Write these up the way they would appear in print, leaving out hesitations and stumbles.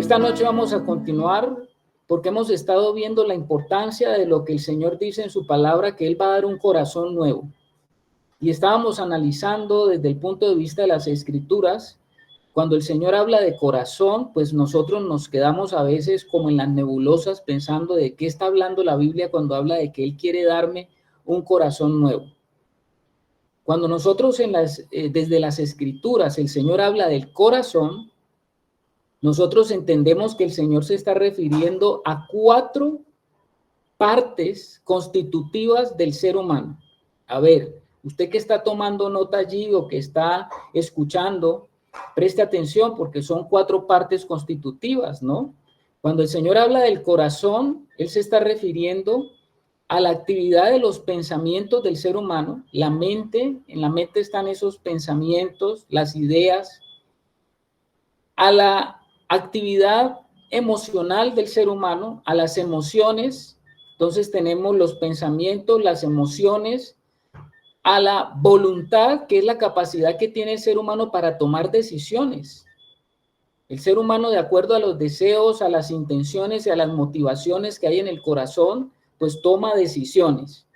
Esta noche vamos a continuar porque hemos estado viendo la importancia de lo que el Señor dice en su palabra, que Él va a dar un corazón nuevo. Y estábamos analizando desde el punto de vista de las Escrituras. Cuando el Señor habla de corazón, pues nosotros nos quedamos a veces como en las nebulosas pensando de qué está hablando la Biblia cuando habla de que Él quiere darme un corazón nuevo. Cuando nosotros desde las Escrituras el Señor habla del corazón, nosotros entendemos que el Señor se está refiriendo a 4 partes constitutivas del ser humano. A ver, usted que está tomando nota allí o que está escuchando, preste atención porque son 4 partes constitutivas, ¿no? Cuando el Señor habla del corazón, Él se está refiriendo a la actividad de los pensamientos del ser humano, la mente, en la mente están esos pensamientos, las ideas, a la actividad emocional del ser humano, a las emociones. Entonces tenemos los pensamientos, las emociones, a la voluntad, que es la capacidad que tiene el ser humano para tomar decisiones. El ser humano, de acuerdo a los deseos, a las intenciones y a las motivaciones que hay en el corazón, pues toma decisiones.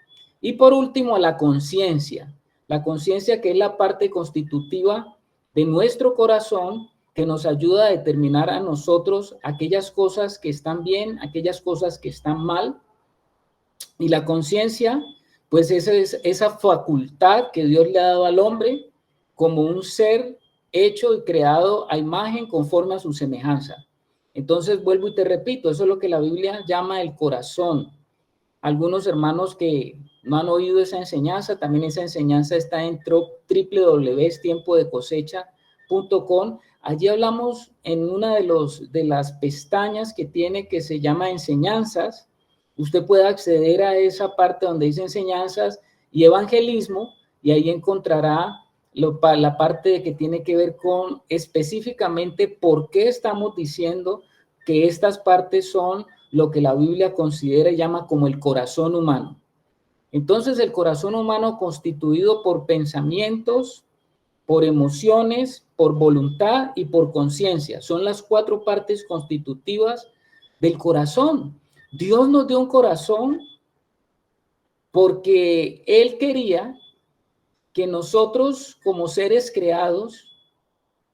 Y por último, a la conciencia que es la parte constitutiva de nuestro corazón, que nos ayuda a determinar a nosotros aquellas cosas que están bien, aquellas cosas que están mal. Y la conciencia, pues esa es esa facultad que Dios le ha dado al hombre como un ser hecho y creado a imagen conforme a su semejanza. Entonces, vuelvo y te repito, eso es lo que la Biblia llama el corazón. Algunos hermanos que no han oído esa enseñanza, también esa enseñanza está en www.tiempodecosecha.com. Allí hablamos en una de las pestañas que tiene, que se llama enseñanzas. Usted puede acceder a esa parte donde dice enseñanzas y evangelismo, y ahí encontrará la parte que tiene que ver con específicamente por qué estamos diciendo que estas partes son lo que la Biblia considera y llama como el corazón humano. Entonces, el corazón humano constituido por pensamientos, por emociones, por voluntad y por conciencia. Son las 4 partes constitutivas del corazón. Dios nos dio un corazón porque Él quería que nosotros, como seres creados,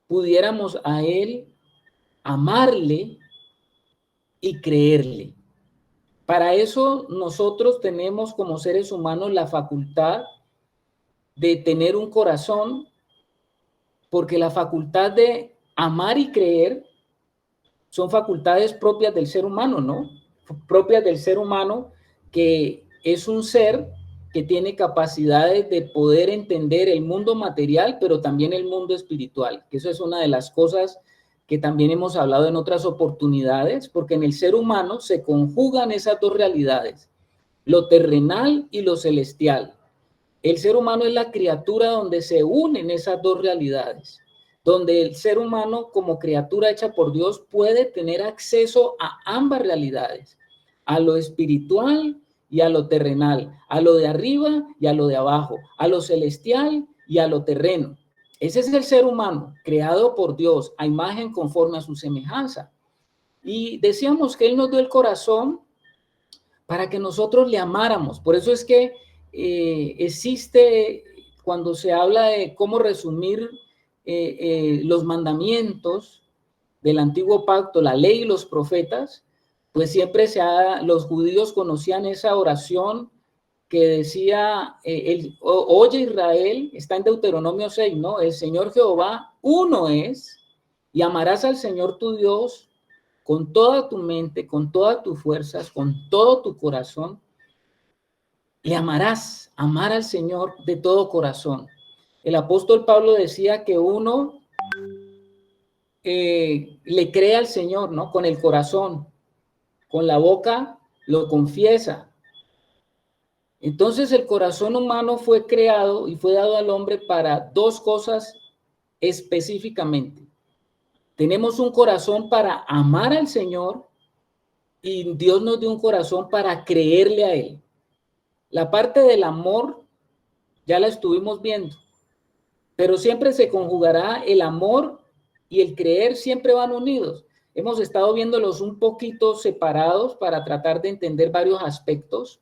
pudiéramos a Él amarle y creerle. Para eso nosotros tenemos como seres humanos la facultad de tener un corazón, porque la facultad de amar y creer son facultades propias del ser humano, ¿no? Propias del ser humano, que es un ser que tiene capacidades de poder entender el mundo material, pero también el mundo espiritual, que eso es una de las cosas que también hemos hablado en otras oportunidades, porque en el ser humano se conjugan esas 2 realidades, lo terrenal y lo celestial. El ser humano es la criatura donde se unen esas 2 realidades, donde el ser humano como criatura hecha por Dios puede tener acceso a ambas realidades, a lo espiritual y a lo terrenal, a lo de arriba y a lo de abajo, a lo celestial y a lo terreno. Ese es el ser humano, creado por Dios, a imagen conforme a su semejanza. Y decíamos que Él nos dio el corazón para que nosotros le amáramos. Por eso es que existe, cuando se habla de cómo resumir los mandamientos del antiguo pacto, la ley y los profetas, pues siempre los judíos conocían esa oración que decía, oye Israel, está en Deuteronomio 6, ¿no? El Señor Jehová uno es, y amarás al Señor tu Dios con toda tu mente, con todas tus fuerzas, con todo tu corazón. Le amarás, amar al Señor de todo corazón. El apóstol Pablo decía que uno le cree al Señor, ¿no? Con el corazón, con la boca lo confiesa. Entonces el corazón humano fue creado y fue dado al hombre para 2 cosas específicamente. Tenemos un corazón para amar al Señor y Dios nos dio un corazón para creerle a Él. La parte del amor ya la estuvimos viendo, pero siempre se conjugará el amor y el creer, siempre van unidos. hemos estado viéndolos un poquito separados para tratar de entender varios aspectos.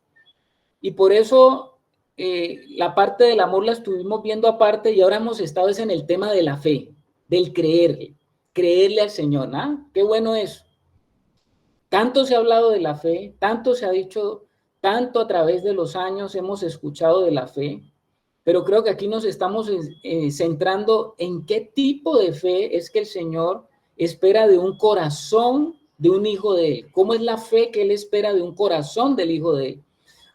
Y por eso la parte del amor la estuvimos viendo aparte y ahora hemos estado en el tema de la fe, del creerle al Señor. ¿Ah? Qué bueno es. Tanto se ha hablado de la fe, tanto se ha dicho, tanto a través de los años hemos escuchado de la fe, pero creo que aquí nos estamos centrando en qué tipo de fe es que el Señor espera de un corazón de un hijo de Él. ¿Cómo es la fe que Él espera de un corazón del hijo de Él?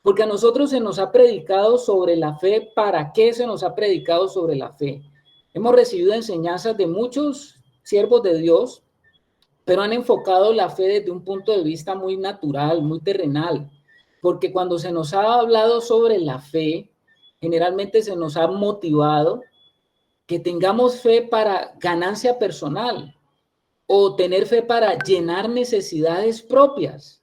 Porque a nosotros se nos ha predicado sobre la fe. ¿Para qué se nos ha predicado sobre la fe? Hemos recibido enseñanzas de muchos siervos de Dios, pero han enfocado la fe desde un punto de vista muy natural, muy terrenal, porque cuando se nos ha hablado sobre la fe, generalmente se nos ha motivado que tengamos fe para ganancia personal o tener fe para llenar necesidades propias,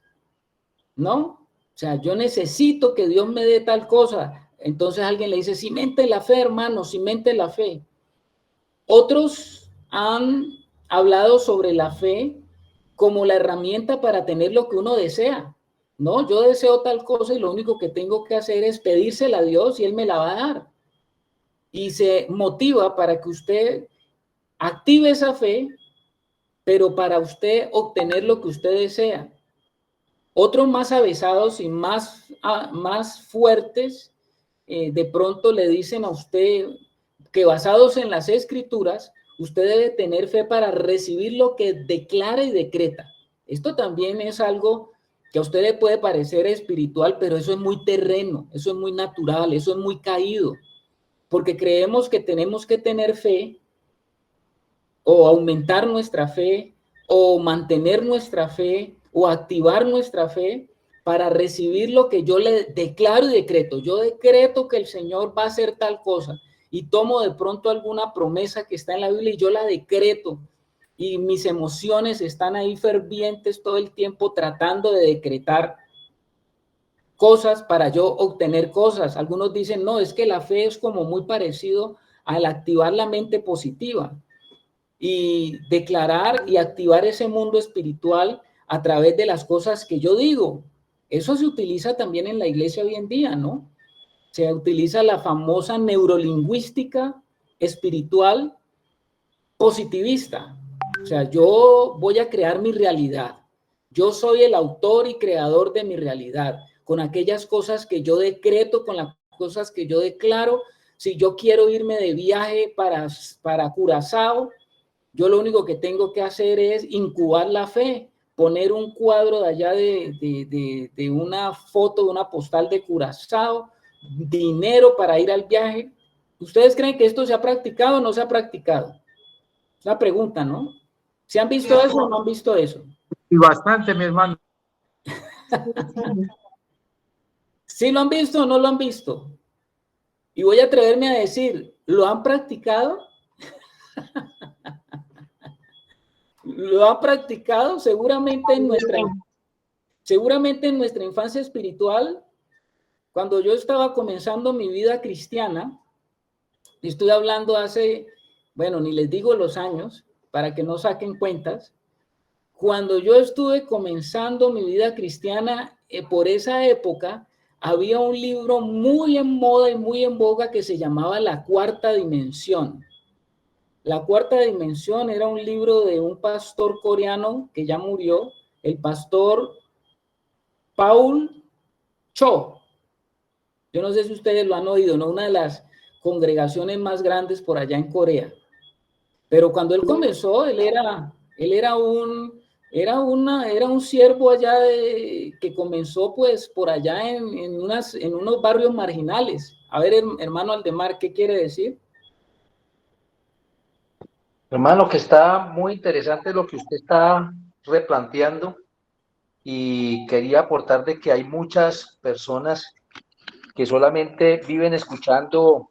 ¿no? O sea, yo necesito que Dios me dé tal cosa. Entonces alguien le dice, cimente la fe, hermano, cimente la fe. Otros han hablado sobre la fe como la herramienta para tener lo que uno desea. No, yo deseo tal cosa y lo único que tengo que hacer es pedírsela a Dios y Él me la va a dar. Y se motiva para que usted active esa fe, pero para usted obtener lo que usted desea. Otros más avesados y más fuertes, de pronto le dicen a usted que basados en las escrituras, usted debe tener fe para recibir lo que declara y decreta. Esto también es algo que a usted le puede parecer espiritual, pero eso es muy terreno, eso es muy natural, eso es muy caído, porque creemos que tenemos que tener fe o aumentar nuestra fe o mantener nuestra fe o activar nuestra fe para recibir lo que yo le declaro y decreto. Yo decreto que el Señor va a hacer tal cosa y tomo de pronto alguna promesa que está en la Biblia y yo la decreto y mis emociones están ahí fervientes todo el tiempo tratando de decretar cosas para yo obtener cosas. Algunos dicen, no, es que la fe es como muy parecido al activar la mente positiva y declarar y activar ese mundo espiritual a través de las cosas que yo digo. Eso se utiliza también en la iglesia hoy en día, ¿no? Se utiliza la famosa neurolingüística espiritual positivista. O sea, yo voy a crear mi realidad. Yo soy el autor y creador de mi realidad, con aquellas cosas que yo decreto, con las cosas que yo declaro. Si yo quiero irme de viaje para Curazao, yo lo único que tengo que hacer es incubar la fe, poner un cuadro de allá de una foto, de una postal de Curazao, dinero para ir al viaje. ¿Ustedes creen que esto se ha practicado o no se ha practicado? Es una pregunta, ¿no? ¿Se han visto eso o no han visto eso? Y bastante, mi hermano. ¿Sí lo han visto o no lo han visto? Y voy a atreverme a decir, ¿lo han practicado? ¿Lo han practicado? Seguramente en nuestra infancia espiritual, cuando yo estaba comenzando mi vida cristiana, estoy hablando hace, bueno, ni les digo los años, para que no saquen cuentas, cuando yo estuve comenzando mi vida cristiana, por esa época, había un libro muy en moda y muy en boga que se llamaba La Cuarta Dimensión. La Cuarta Dimensión era un libro de un pastor coreano que ya murió, el pastor Paul Cho. Yo no sé si ustedes lo han oído, ¿no? Una de las congregaciones más grandes por allá en Corea. Pero cuando él comenzó, era un siervo allá que comenzó pues por allá en unos barrios marginales. A ver, hermano Aldemar, ¿qué quiere decir? Hermano, que está muy interesante lo que usted está replanteando y quería aportar de que hay muchas personas que solamente viven escuchando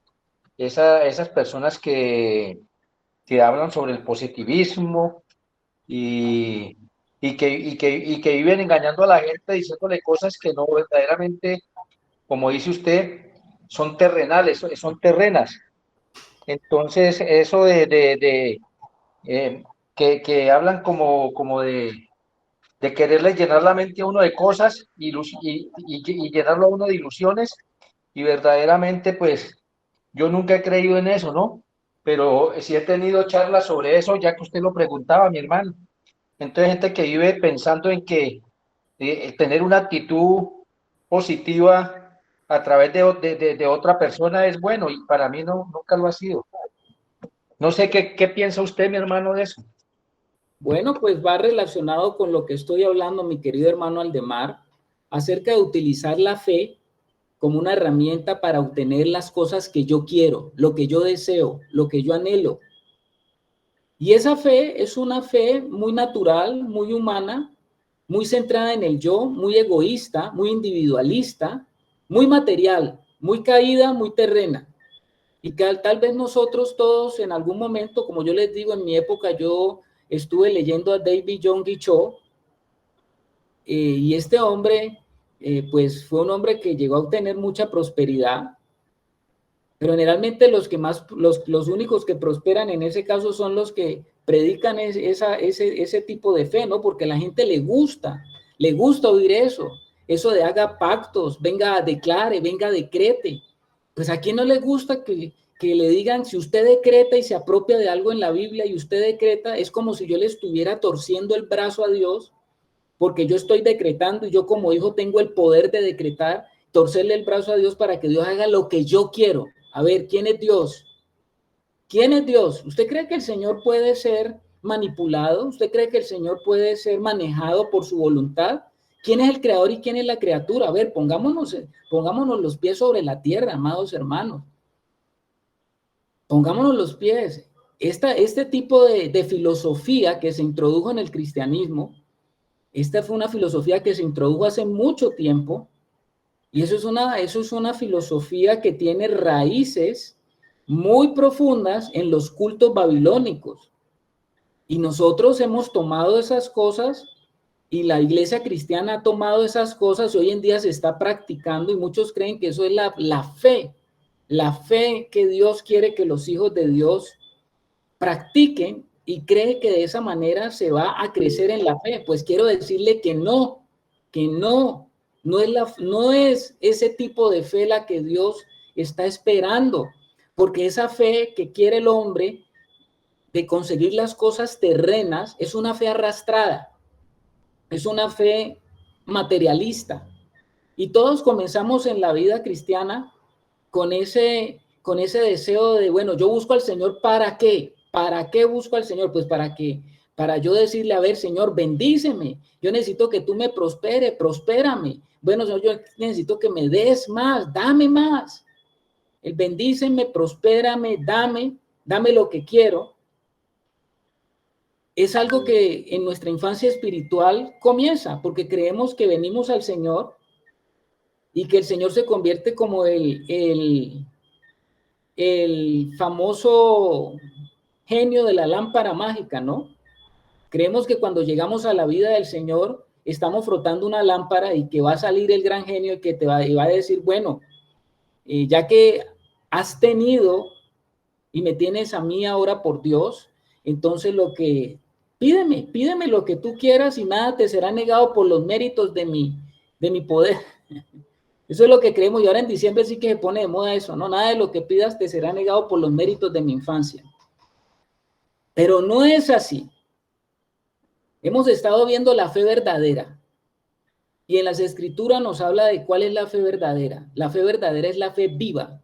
esas personas que hablan sobre el positivismo y, y que viven engañando a la gente diciéndole cosas que no verdaderamente, como dice usted, son terrenales, son terrenas. Entonces, eso que hablan como de quererle llenar la mente a uno de cosas y llenarlo a uno de ilusiones, y verdaderamente pues yo nunca he creído en eso, ¿no? Pero sí he tenido charlas sobre eso, ya que usted lo preguntaba, mi hermano. Entonces, gente que vive pensando en que tener una actitud positiva a través de otra persona es bueno, y para mí no, nunca lo ha sido. No sé qué piensa usted, mi hermano, de eso. Bueno, pues va relacionado con lo que estoy hablando, mi querido hermano Aldemar, acerca de utilizar la fe como una herramienta para obtener las cosas que yo quiero, lo que yo deseo, lo que yo anhelo. Y esa fe es una fe muy natural, muy humana, muy centrada en el yo, muy egoísta, muy individualista, muy material, muy caída, muy terrena. Y que tal vez nosotros todos en algún momento, como yo les digo, en mi época yo estuve leyendo a David Yonggi Cho, y este hombre, pues fue un hombre que llegó a obtener mucha prosperidad, pero generalmente los únicos que prosperan en ese caso son los que predican ese tipo de fe, ¿no? Porque a la gente le gusta oír eso de haga pactos, venga, declare, venga, decrete. Pues a quién no le gusta que le digan, si usted decreta y se apropia de algo en la Biblia y usted decreta, es como si yo le estuviera torciendo el brazo a Dios, porque yo estoy decretando y yo como hijo tengo el poder de decretar, torcerle el brazo a Dios para que Dios haga lo que yo quiero. A ver, ¿quién es Dios? ¿Quién es Dios? ¿Usted cree que el Señor puede ser manipulado? ¿Usted cree que el Señor puede ser manejado por su voluntad? ¿Quién es el creador y quién es la criatura? A ver, pongámonos los pies sobre la tierra, amados hermanos. Pongámonos los pies. Este tipo de filosofía que se introdujo en el cristianismo, esta fue una filosofía que se introdujo hace mucho tiempo, y eso es una filosofía que tiene raíces muy profundas en los cultos babilónicos. Y nosotros hemos tomado esas cosas y la iglesia cristiana ha tomado esas cosas y hoy en día se está practicando y muchos creen que eso es la fe que Dios quiere que los hijos de Dios practiquen y cree que de esa manera se va a crecer en la fe. Pues quiero decirle que no es ese tipo de fe la que Dios está esperando, porque esa fe que quiere el hombre de conseguir las cosas terrenas es una fe arrastrada, es una fe materialista. Y todos comenzamos en la vida cristiana con ese deseo de, bueno, yo busco al Señor, ¿para qué? ¿Para qué busco al Señor? Pues para yo decirle, a ver, Señor, bendíceme. Yo necesito que tú me prospérame. Bueno, Señor, yo necesito que me des más, dame más. El bendíceme, prospérame, dame lo que quiero. Es algo que en nuestra infancia espiritual comienza, porque creemos que venimos al Señor y que el Señor se convierte como el famoso genio de la lámpara mágica, ¿no? Creemos que cuando llegamos a la vida del Señor, estamos frotando una lámpara y que va a salir el gran genio y que y va a decir, bueno, ya que has tenido y me tienes a mí ahora por Dios, entonces pídeme lo que tú quieras y nada te será negado por los méritos de mi poder. Eso es lo que creemos y ahora en diciembre sí que se pone de moda eso, ¿no? Nada de lo que pidas te será negado por los méritos de mi infancia. Pero no es así. Hemos estado viendo la fe verdadera y en las escrituras nos habla de cuál es la fe verdadera. La fe verdadera es la fe viva.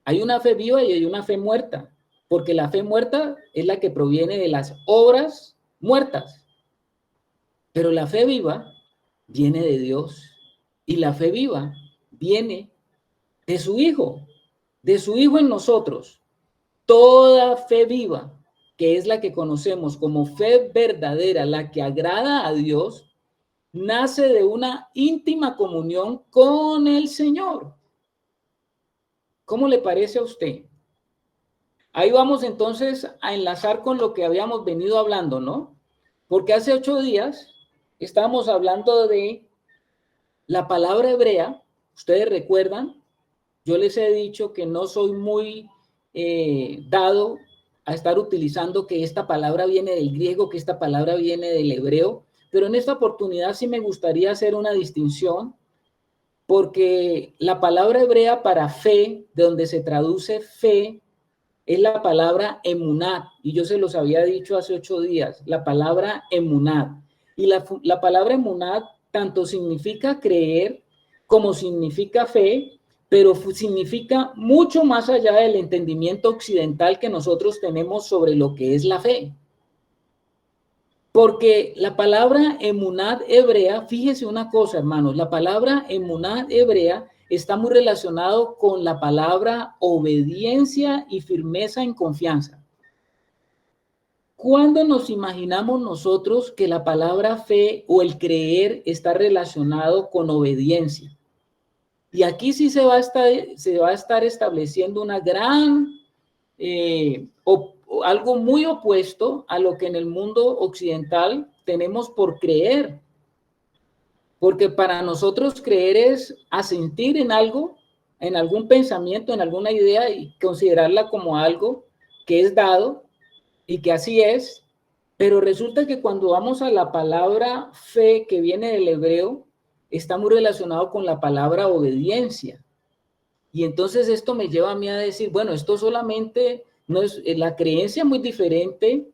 Hay una fe viva y hay una fe muerta, porque la fe muerta es la que proviene de las obras muertas. Pero la fe viva viene de Dios y la fe viva viene de su Hijo en nosotros. Toda fe viva, que es la que conocemos como fe verdadera, la que agrada a Dios, nace de una íntima comunión con el Señor. ¿Cómo le parece a usted? Ahí vamos entonces a enlazar con lo que habíamos venido hablando, ¿no? Porque hace 8 días estábamos hablando de la palabra hebrea. Ustedes recuerdan, yo les he dicho que no soy muy dado a estar utilizando que esta palabra viene del griego, que esta palabra viene del hebreo, pero en esta oportunidad sí me gustaría hacer una distinción, porque la palabra hebrea para fe, de donde se traduce fe, es la palabra emunat, y yo se los había dicho hace 8 días, la palabra emunat. Y la palabra emunat tanto significa creer como significa fe, pero significa mucho más allá del entendimiento occidental que nosotros tenemos sobre lo que es la fe. Porque la palabra emunat hebrea, fíjese una cosa, hermanos, la palabra emunat hebrea está muy relacionado con la palabra obediencia y firmeza en confianza. ¿Cuándo nos imaginamos nosotros que la palabra fe o el creer está relacionado con obediencia? Y aquí sí se va a estar estableciendo una gran, algo muy opuesto a lo que en el mundo occidental tenemos por creer. Porque para nosotros creer es asentir en algo, en algún pensamiento, en alguna idea y considerarla como algo que es dado y que así es. Pero resulta que cuando vamos a la palabra fe que viene del hebreo, está muy relacionado con la palabra obediencia. Y entonces esto me lleva a mí a decir, bueno, esto solamente no es, la creencia es muy diferente,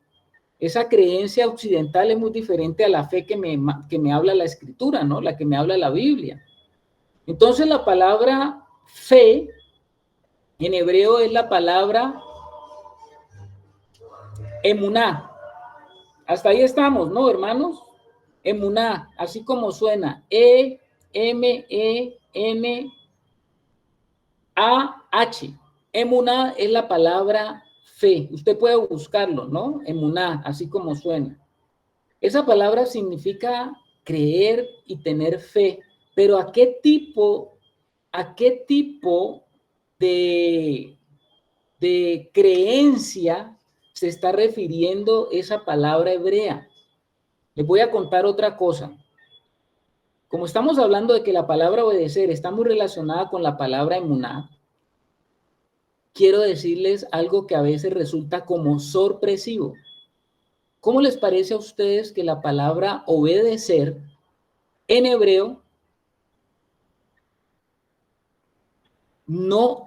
esa creencia occidental es muy diferente a la fe que me habla la escritura, ¿no? La que me habla la Biblia. Entonces la palabra fe en hebreo es la palabra emuná. Hasta ahí estamos, ¿no, hermanos? Emuná, así como suena, E-M-E-N-A-H. Emuná es la palabra fe. Usted puede buscarlo, ¿no? Emuná, así como suena. Esa palabra significa creer y tener fe. Pero ¿a qué tipo de creencia se está refiriendo esa palabra hebrea? Les voy a contar otra cosa. Como estamos hablando de que la palabra obedecer está muy relacionada con la palabra emuná, quiero decirles algo que a veces resulta como sorpresivo. ¿Cómo les parece a ustedes que la palabra obedecer en hebreo no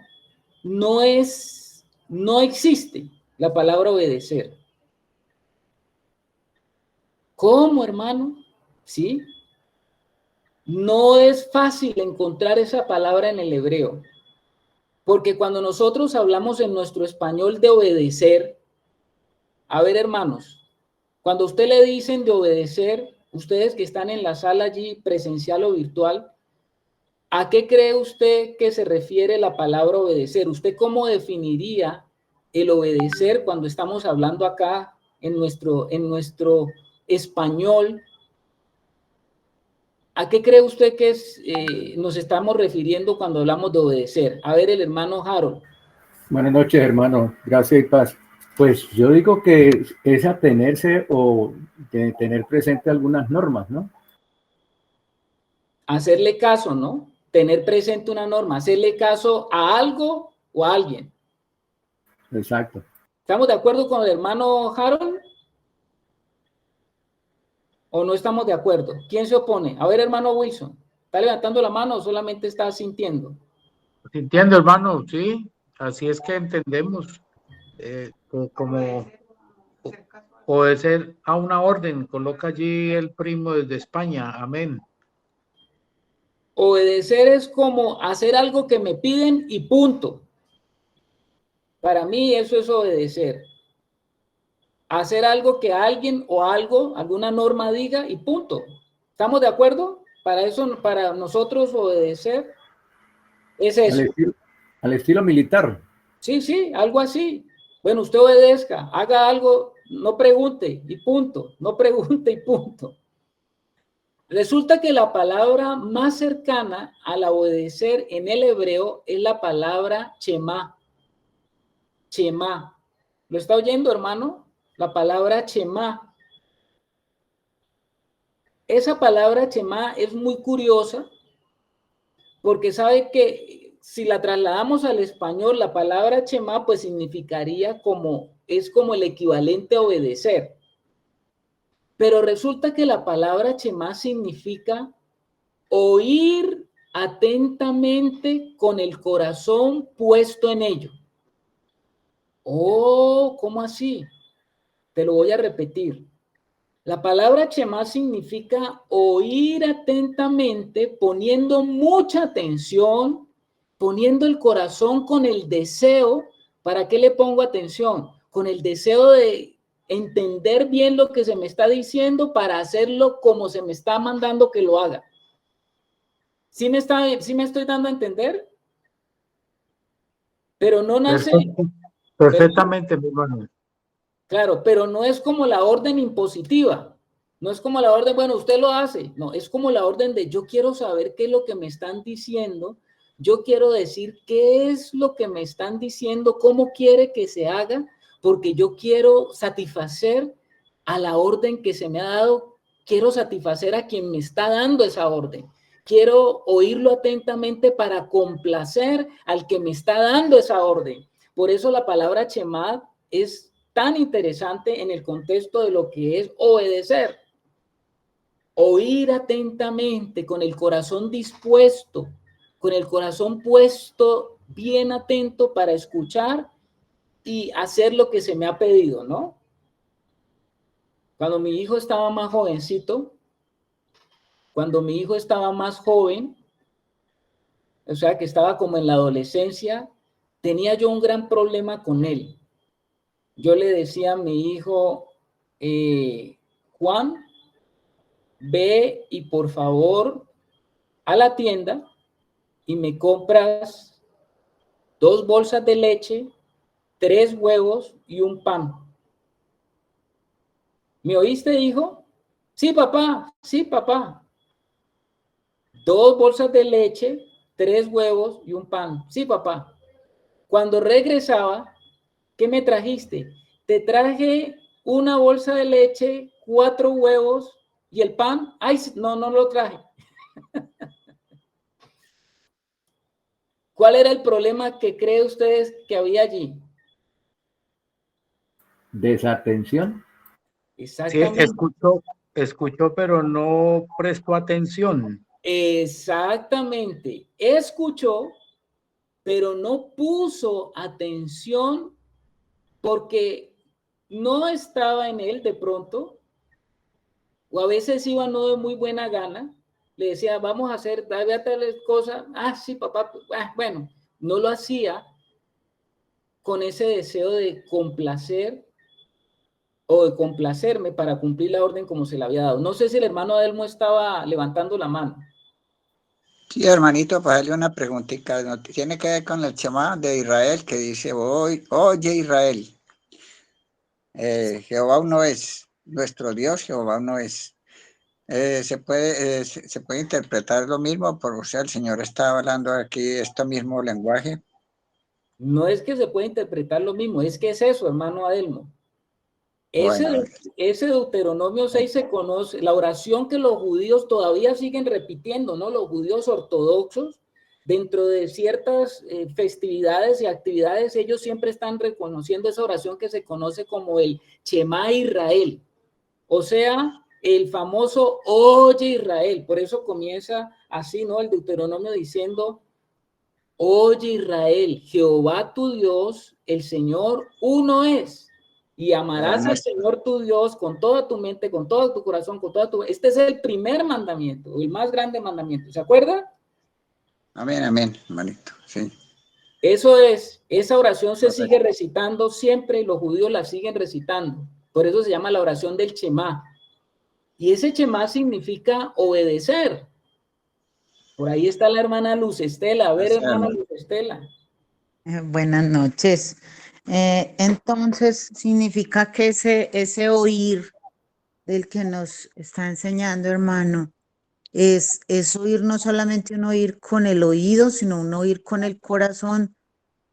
existe la palabra obedecer? ¿Cómo, hermano? ¿Sí? No es fácil encontrar esa palabra en el hebreo, porque cuando nosotros hablamos en nuestro español de obedecer, a ver, hermanos, cuando usted le dicen de obedecer, ustedes que están en la sala allí presencial o virtual, ¿a qué cree usted que se refiere la palabra obedecer? ¿Usted cómo definiría el obedecer cuando estamos hablando acá en nuestro español? ¿A qué cree usted que nos estamos refiriendo cuando hablamos de obedecer? A ver, el hermano Harold. Buenas noches, hermano. Gracias y paz. Pues yo digo que es atenerse o de tener presente algunas normas, ¿no? Hacerle caso, ¿no? Tener presente una norma, hacerle caso a algo o a alguien. Exacto. ¿Estamos de acuerdo con el hermano Harold? ¿O no estamos de acuerdo? ¿Quién se opone? A ver, hermano Wilson, ¿está levantando la mano o solamente está sintiendo? Sintiendo, hermano, sí, así es que entendemos como obedecer a una orden. Coloca allí el primo desde España, amén. Obedecer es como hacer algo que me piden y punto. Para mí eso es obedecer. Hacer algo que alguien o algo, alguna norma diga y punto. ¿Estamos de acuerdo? Para eso, para nosotros obedecer es eso. Al estilo militar. Sí, sí, algo así. Bueno, usted obedezca, haga algo, no pregunte y punto. No pregunte y punto. Resulta que la palabra más cercana al obedecer en el hebreo es la palabra Shema. Shema. ¿Lo está oyendo, hermano? La palabra Shema. Esa palabra Shema es muy curiosa porque sabe que si la trasladamos al español, la palabra Shema pues significaría como es como el equivalente a obedecer. Pero resulta que la palabra Shema significa oír atentamente con el corazón puesto en ello. Oh, ¿cómo así? Te lo voy a repetir. La palabra Shema significa oír atentamente, poniendo mucha atención, poniendo el corazón con el deseo. ¿Para qué le pongo atención? Con el deseo de entender bien lo que se me está diciendo para hacerlo como se me está mandando que lo haga. ¿Sí me estoy dando a entender? Pero no nace... Perfectamente, mi hermano. Claro, pero no es como la orden impositiva. No es como la orden, bueno, usted lo hace. No, es como la orden de yo quiero saber qué es lo que me están diciendo. Yo quiero decir qué es lo que me están diciendo, cómo quiere que se haga, porque yo quiero satisfacer a la orden que se me ha dado. Quiero satisfacer a quien me está dando esa orden. Quiero oírlo atentamente para complacer al que me está dando esa orden. Por eso la palabra Shema es tan interesante en el contexto de lo que es obedecer. Oír atentamente, con el corazón dispuesto, con el corazón puesto bien atento para escuchar y hacer lo que se me ha pedido, ¿no? Cuando mi hijo estaba más jovencito, cuando mi hijo estaba más joven, o sea, que estaba como en la adolescencia, tenía yo un gran problema con él. Yo le decía a mi hijo, Juan, ve y por favor a la tienda y me compras 2 bolsas de leche, 3 huevos y un pan. ¿Me oíste, hijo? Sí, papá, sí, papá. 2 bolsas de leche, 3 huevos y un pan. Sí, papá. Cuando regresaba, ¿qué me trajiste? Te traje una bolsa de leche, 4 huevos y el pan. Ay, no, no lo traje. ¿Cuál era el problema que cree ustedes que había allí? Desatención. Sí, Exactamente. escuchó, pero no prestó atención. Exactamente. Escuchó, pero no puso atención porque no estaba en él de pronto, o a veces iba no de muy buena gana, le decía, vamos a hacer tales cosas, sí, papá, bueno, no lo hacía con ese deseo de complacer o de complacerme para cumplir la orden como se le había dado. No sé si el hermano Adelmo estaba levantando la mano. Sí, hermanito, para darle una preguntita, ¿no? Tiene que ver con el Shema de Israel que dice, oye Israel, Jehová uno es, nuestro Dios Jehová uno es. Se puede interpretar lo mismo, o sea, el Señor está hablando aquí este mismo lenguaje. No es que se pueda interpretar lo mismo, es que es eso, hermano Adelmo. Bueno, Ese Deuteronomio 6 se conoce, la oración que los judíos todavía siguen repitiendo, ¿no? Los judíos ortodoxos, dentro de ciertas festividades y actividades, ellos siempre están reconociendo esa oración que se conoce como el Shema Israel. O sea, el famoso Oye Israel. Por eso comienza así, ¿no? El Deuteronomio diciendo, Oye Israel, Jehová tu Dios, el Señor uno es. Y amarás al Señor tu Dios con toda tu mente, con todo tu corazón, con toda tu... Este es el primer mandamiento, el más grande mandamiento. ¿Se acuerda? amén, amén, hermanito, sí. Eso es, esa oración se sigue recitando siempre, los judíos la siguen recitando. Por eso se llama la oración del Shema. Y ese Shema significa obedecer. Por ahí está la hermana Luz Estela. A ver, hermana Luz Estela. Buenas noches. Entonces, significa que ese oír del que nos está enseñando, hermano, es oír, no solamente un oír con el oído, sino un oír con el corazón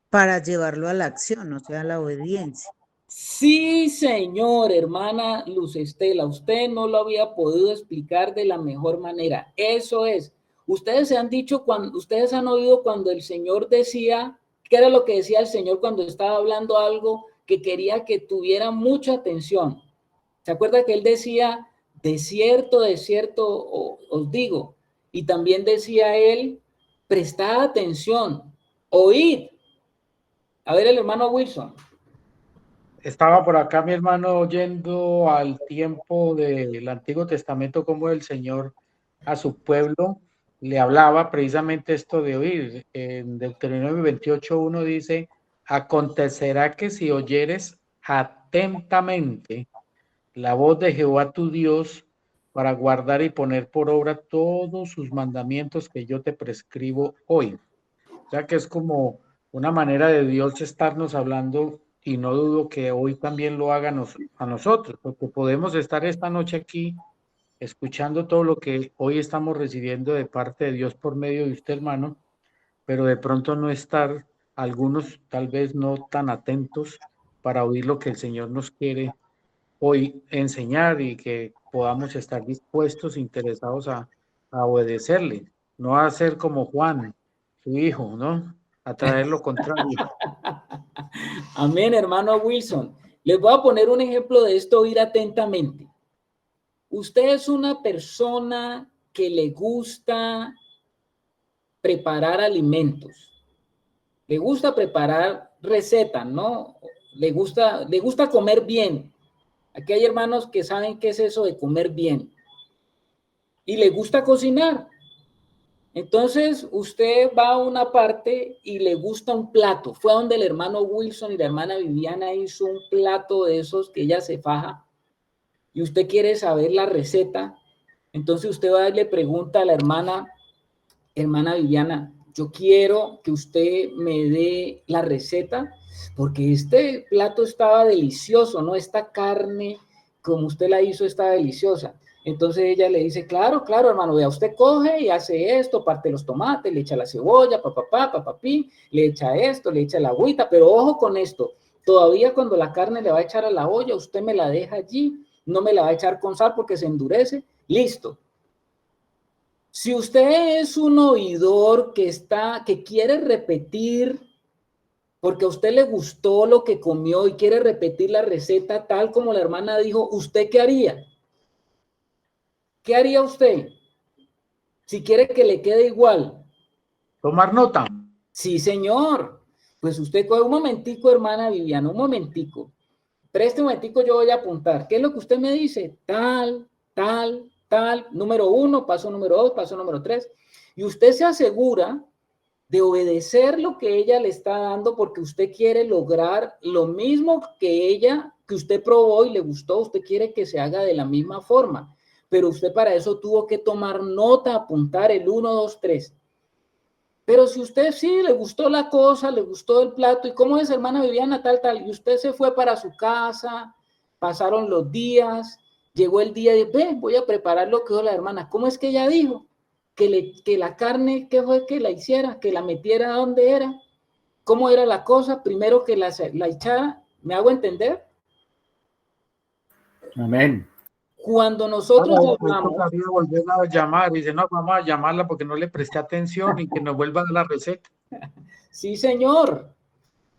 para llevarlo a la acción, o sea, a la obediencia. Sí, señor, hermana Luz Estela, usted no lo había podido explicar de la mejor manera. Eso es. Ustedes ustedes han oído cuando el Señor decía, ¿qué era lo que decía el Señor cuando estaba hablando algo que quería que tuviera mucha atención. ¿Se acuerda que él decía, de cierto os digo? Y también decía él, prestad atención, oíd. A ver, el hermano Wilson. Estaba por acá mi hermano oyendo al tiempo del Antiguo Testamento como el Señor a su pueblo le hablaba precisamente esto de oír. En Deuteronomio 28:1 dice, acontecerá que si oyeres atentamente la voz de Jehová tu Dios para guardar y poner por obra todos sus mandamientos que yo te prescribo hoy. O sea que es como una manera de Dios estarnos hablando y no dudo que hoy también lo hagan a nosotros, porque podemos estar esta noche aquí escuchando todo lo que hoy estamos recibiendo de parte de Dios por medio de usted, hermano, pero de pronto no estar algunos tal vez no tan atentos para oír lo que el Señor nos quiere hoy enseñar y que podamos estar dispuestos, interesados a obedecerle, no a ser como Juan, su hijo, ¿no? A traer lo contrario. Amén, hermano Wilson. Les voy a poner un ejemplo de esto, oír atentamente. Usted es una persona que le gusta preparar alimentos, le gusta preparar recetas, ¿no? Le gusta comer bien. Aquí hay hermanos que saben qué es eso de comer bien. Y le gusta cocinar. Entonces, usted va a una parte y le gusta un plato. Fue donde el hermano Wilson y la hermana Viviana hizo un plato de esos que ella se faja y usted quiere saber la receta. Entonces, usted va y le pregunta a la hermana Viviana, yo quiero que usted me dé la receta porque este plato estaba delicioso, ¿no? Esta carne, como usted la hizo, está deliciosa. Entonces ella le dice, claro, claro, hermano, vea, usted coge y hace esto, parte los tomates, le echa la cebolla, papapi, le echa esto, le echa la agüita, pero ojo con esto, todavía cuando la carne le va a echar a la olla, usted me la deja allí, no me la va a echar con sal porque se endurece, listo. Si usted es un oidor que quiere repetir, porque a usted le gustó lo que comió y quiere repetir la receta tal como la hermana dijo, ¿usted qué haría? ¿Qué haría usted? Si quiere que le quede igual. Tomar nota. Sí, señor. Pues usted coge un momentico, hermana Viviana, un momentico. Preste un momentico, yo voy a apuntar. ¿Qué es lo que usted me dice? Tal, tal, tal. Número 1, paso número 2, paso número 3. Y usted se asegura de obedecer lo que ella le está dando porque usted quiere lograr lo mismo que ella, que usted probó y le gustó, usted quiere que se haga de la misma forma, pero usted para eso tuvo que tomar nota, apuntar el 1, 2, 3. Pero si usted sí le gustó la cosa, le gustó el plato, ¿y cómo es, hermana Viviana, tal, tal? Y usted se fue para su casa, pasaron los días, llegó el día de, ve, voy a preparar lo que dijo la hermana. ¿Cómo es que ella dijo? Que la carne, ¿qué fue que la hiciera? Que la metiera donde era. ¿Cómo era la cosa? Primero que la echara. ¿Me hago entender? Amén. Cuando nosotros Me hablamos, tocaría volver a llamar y dice, no, vamos a llamarla porque no le presté atención y que nos vuelva a dar la receta. sí, señor,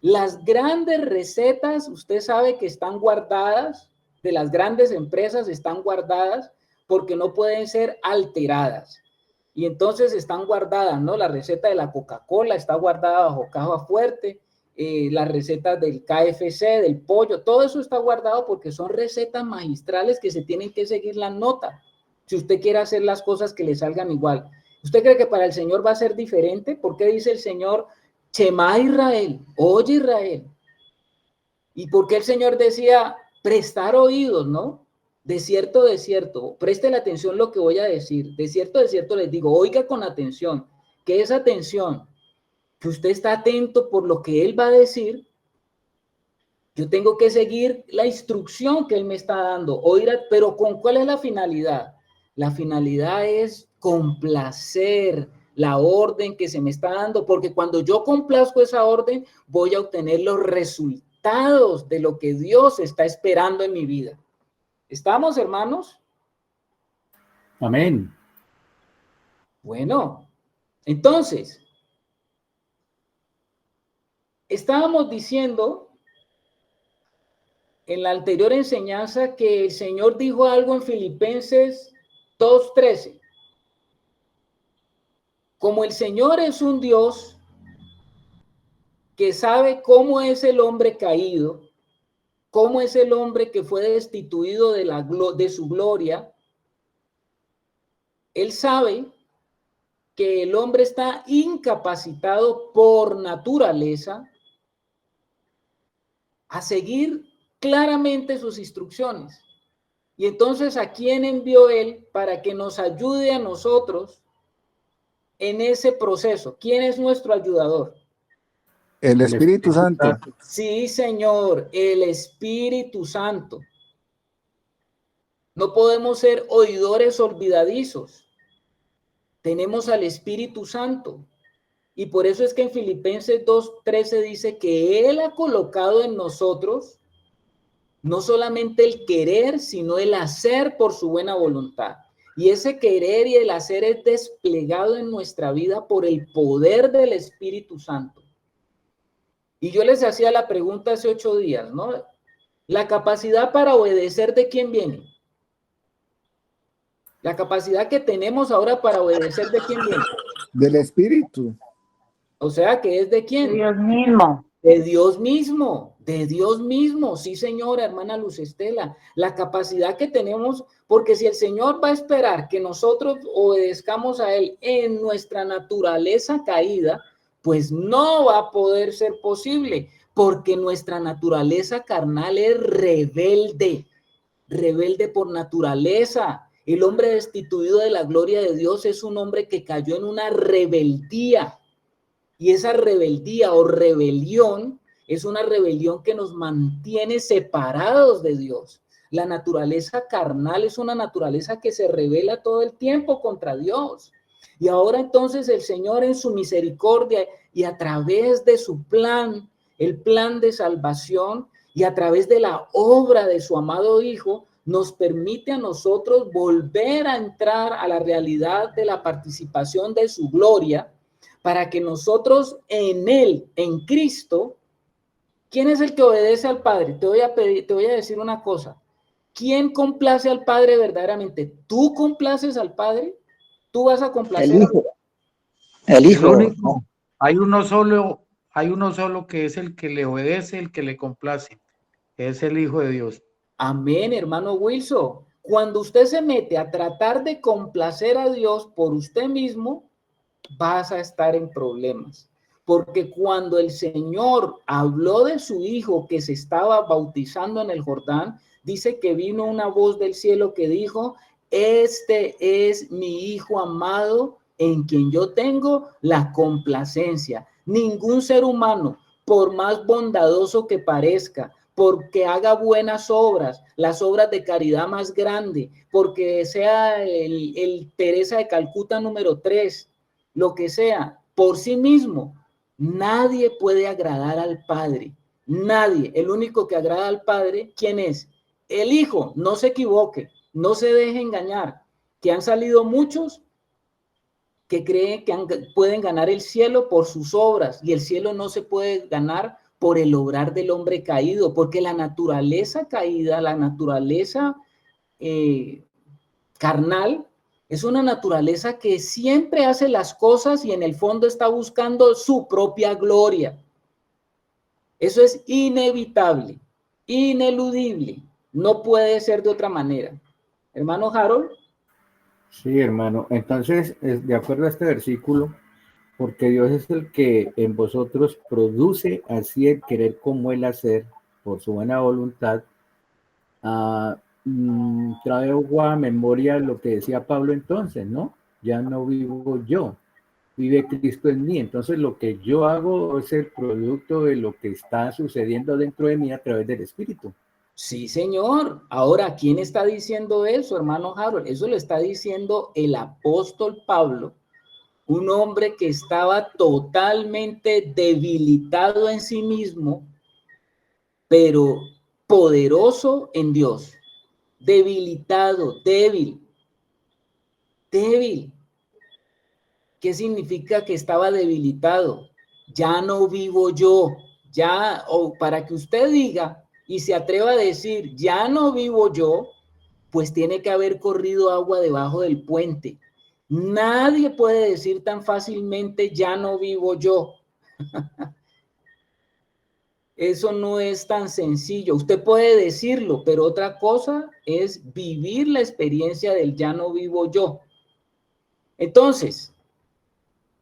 las grandes recetas, usted sabe que están guardadas, de las grandes empresas están guardadas porque no pueden ser alteradas. Y entonces están guardadas, ¿no? La receta de la Coca-Cola está guardada bajo caja fuerte, las recetas del KFC, del pollo, todo eso está guardado porque son recetas magistrales que se tienen que seguir la nota. Si usted quiere hacer las cosas que le salgan igual. ¿Usted cree que para el Señor va a ser diferente? ¿Por qué dice el Señor, Shema Israel, oye Israel? ¿Y por qué el Señor decía, prestar oídos, ¿no? De cierto, preste la atención lo que voy a decir. De cierto les digo, oiga con atención, que esa atención, que usted está atento por lo que Él va a decir, yo tengo que seguir la instrucción que Él me está dando, oír, pero ¿con cuál es la finalidad? La finalidad es complacer la orden que se me está dando, porque cuando yo complazco esa orden, voy a obtener los resultados de lo que Dios está esperando en mi vida. ¿Estamos, hermanos? Amén. Bueno, entonces, estábamos diciendo en la anterior enseñanza que el Señor dijo algo en Filipenses 2:13. Como el Señor es un Dios que sabe cómo es el hombre caído, cómo es el hombre que fue destituido de su gloria, Él sabe que el hombre está incapacitado por naturaleza a seguir claramente sus instrucciones. Y entonces, ¿a quién envió Él para que nos ayude a nosotros en ese proceso? ¿Quién es nuestro ayudador? El Espíritu Santo. Sí, Señor, el Espíritu Santo. No podemos ser oidores olvidadizos. Tenemos al Espíritu Santo. Y por eso es que en Filipenses 2:13 dice que Él ha colocado en nosotros no solamente el querer, sino el hacer por su buena voluntad. Y ese querer y el hacer es desplegado en nuestra vida por el poder del Espíritu Santo. Y yo les hacía la pregunta hace 8 días, ¿no? La capacidad para obedecer, ¿de quién viene? La capacidad que tenemos ahora para obedecer, ¿de quién viene? Del Espíritu. O sea, ¿que es de quién? De Dios mismo. De Dios mismo, de Dios mismo. Sí, señora, hermana Luz Estela, la capacidad que tenemos, porque si el Señor va a esperar que nosotros obedezcamos a Él en nuestra naturaleza caída, pues no va a poder ser posible, porque nuestra naturaleza carnal es rebelde, rebelde por naturaleza. El hombre destituido de la gloria de Dios es un hombre que cayó en una rebeldía. Y esa rebeldía o rebelión es una rebelión que nos mantiene separados de Dios. La naturaleza carnal es una naturaleza que se rebela todo el tiempo contra Dios. Y ahora entonces el Señor en su misericordia y a través de su plan, el plan de salvación y a través de la obra de su amado Hijo, nos permite a nosotros volver a entrar a la realidad de la participación de su gloria, para que nosotros en Él, en Cristo, ¿quién es el que obedece al Padre? Te voy a decir una cosa. ¿Quién complace al Padre verdaderamente? ¿Tú complaces al Padre? ¿Tú vas a complacer? El Hijo. El El Hijo. único, hay uno solo que es el que le obedece, el que le complace, es el Hijo de Dios. Amén, hermano Wilson. Cuando usted se mete a tratar de complacer a Dios por usted mismo, vas a estar en problemas. Porque cuando el Señor habló de su Hijo que se estaba bautizando en el Jordán, dice que vino una voz del cielo que dijo: este es mi Hijo amado en quien yo tengo la complacencia. Ningún ser humano, por más bondadoso que parezca, porque haga buenas obras, las obras de caridad más grande, porque sea el Teresa de Calcuta número 3, lo que sea, por sí mismo, nadie puede agradar al Padre. Nadie. El único que agrada al Padre, ¿quién es? El Hijo. No se equivoque, no se deje engañar, que han salido muchos que creen que pueden ganar el cielo por sus obras, y el cielo no se puede ganar por el obrar del hombre caído, porque la naturaleza caída, la naturaleza carnal, es una naturaleza que siempre hace las cosas y en el fondo está buscando su propia gloria. Eso es inevitable, ineludible, no puede ser de otra manera. Hermano Harold. Sí, hermano. Entonces, de acuerdo a este versículo, porque Dios es el que en vosotros produce así el querer como el hacer por su buena voluntad, traigo a memoria lo que decía Pablo entonces, ¿no? Ya no vivo yo, vive Cristo en mí. Entonces lo que yo hago es el producto de lo que está sucediendo dentro de mí a través del Espíritu. Sí, señor. Ahora, ¿quién está diciendo eso, hermano Harold? Eso lo está diciendo el apóstol Pablo, un hombre que estaba totalmente debilitado en sí mismo, pero poderoso en Dios. Debilitado, débil. ¿Qué significa que estaba debilitado? Ya no vivo yo. Ya, o para que usted diga y se atreva a decir, ya no vivo yo, pues tiene que haber corrido agua debajo del puente. Nadie puede decir tan fácilmente, ya no vivo yo. Eso no es tan sencillo. Usted puede decirlo, pero otra cosa es vivir la experiencia del ya no vivo yo. Entonces,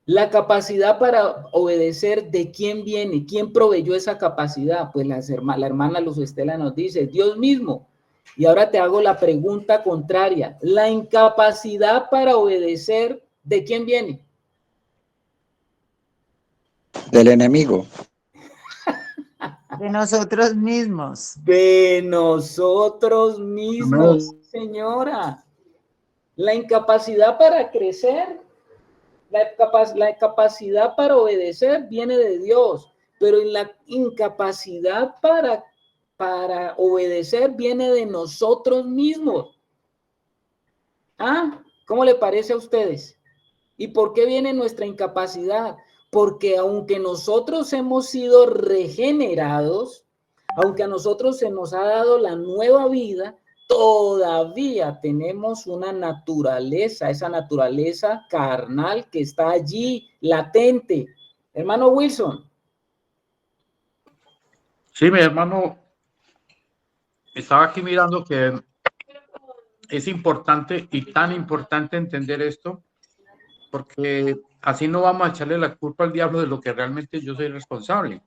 la capacidad para obedecer, ¿de quién viene? ¿Quién proveyó esa capacidad? Pues la hermana Luz Estela nos dice, Dios mismo. Y ahora te hago la pregunta contraria. La incapacidad para obedecer, ¿de quién viene? Del enemigo. De nosotros mismos. De nosotros mismos, señora. La incapacidad para crecer, la capacidad para obedecer viene de Dios, pero la incapacidad para obedecer viene de nosotros mismos. ¿Ah? ¿Cómo le parece a ustedes? ¿Y por qué viene nuestra incapacidad? Porque aunque nosotros hemos sido regenerados, aunque a nosotros se nos ha dado la nueva vida, todavía tenemos una naturaleza, esa naturaleza carnal que está allí, latente. Hermano Wilson. Sí, mi hermano, estaba aquí mirando que es importante y tan importante entender esto, porque así no vamos a echarle la culpa al diablo de lo que realmente yo soy responsable,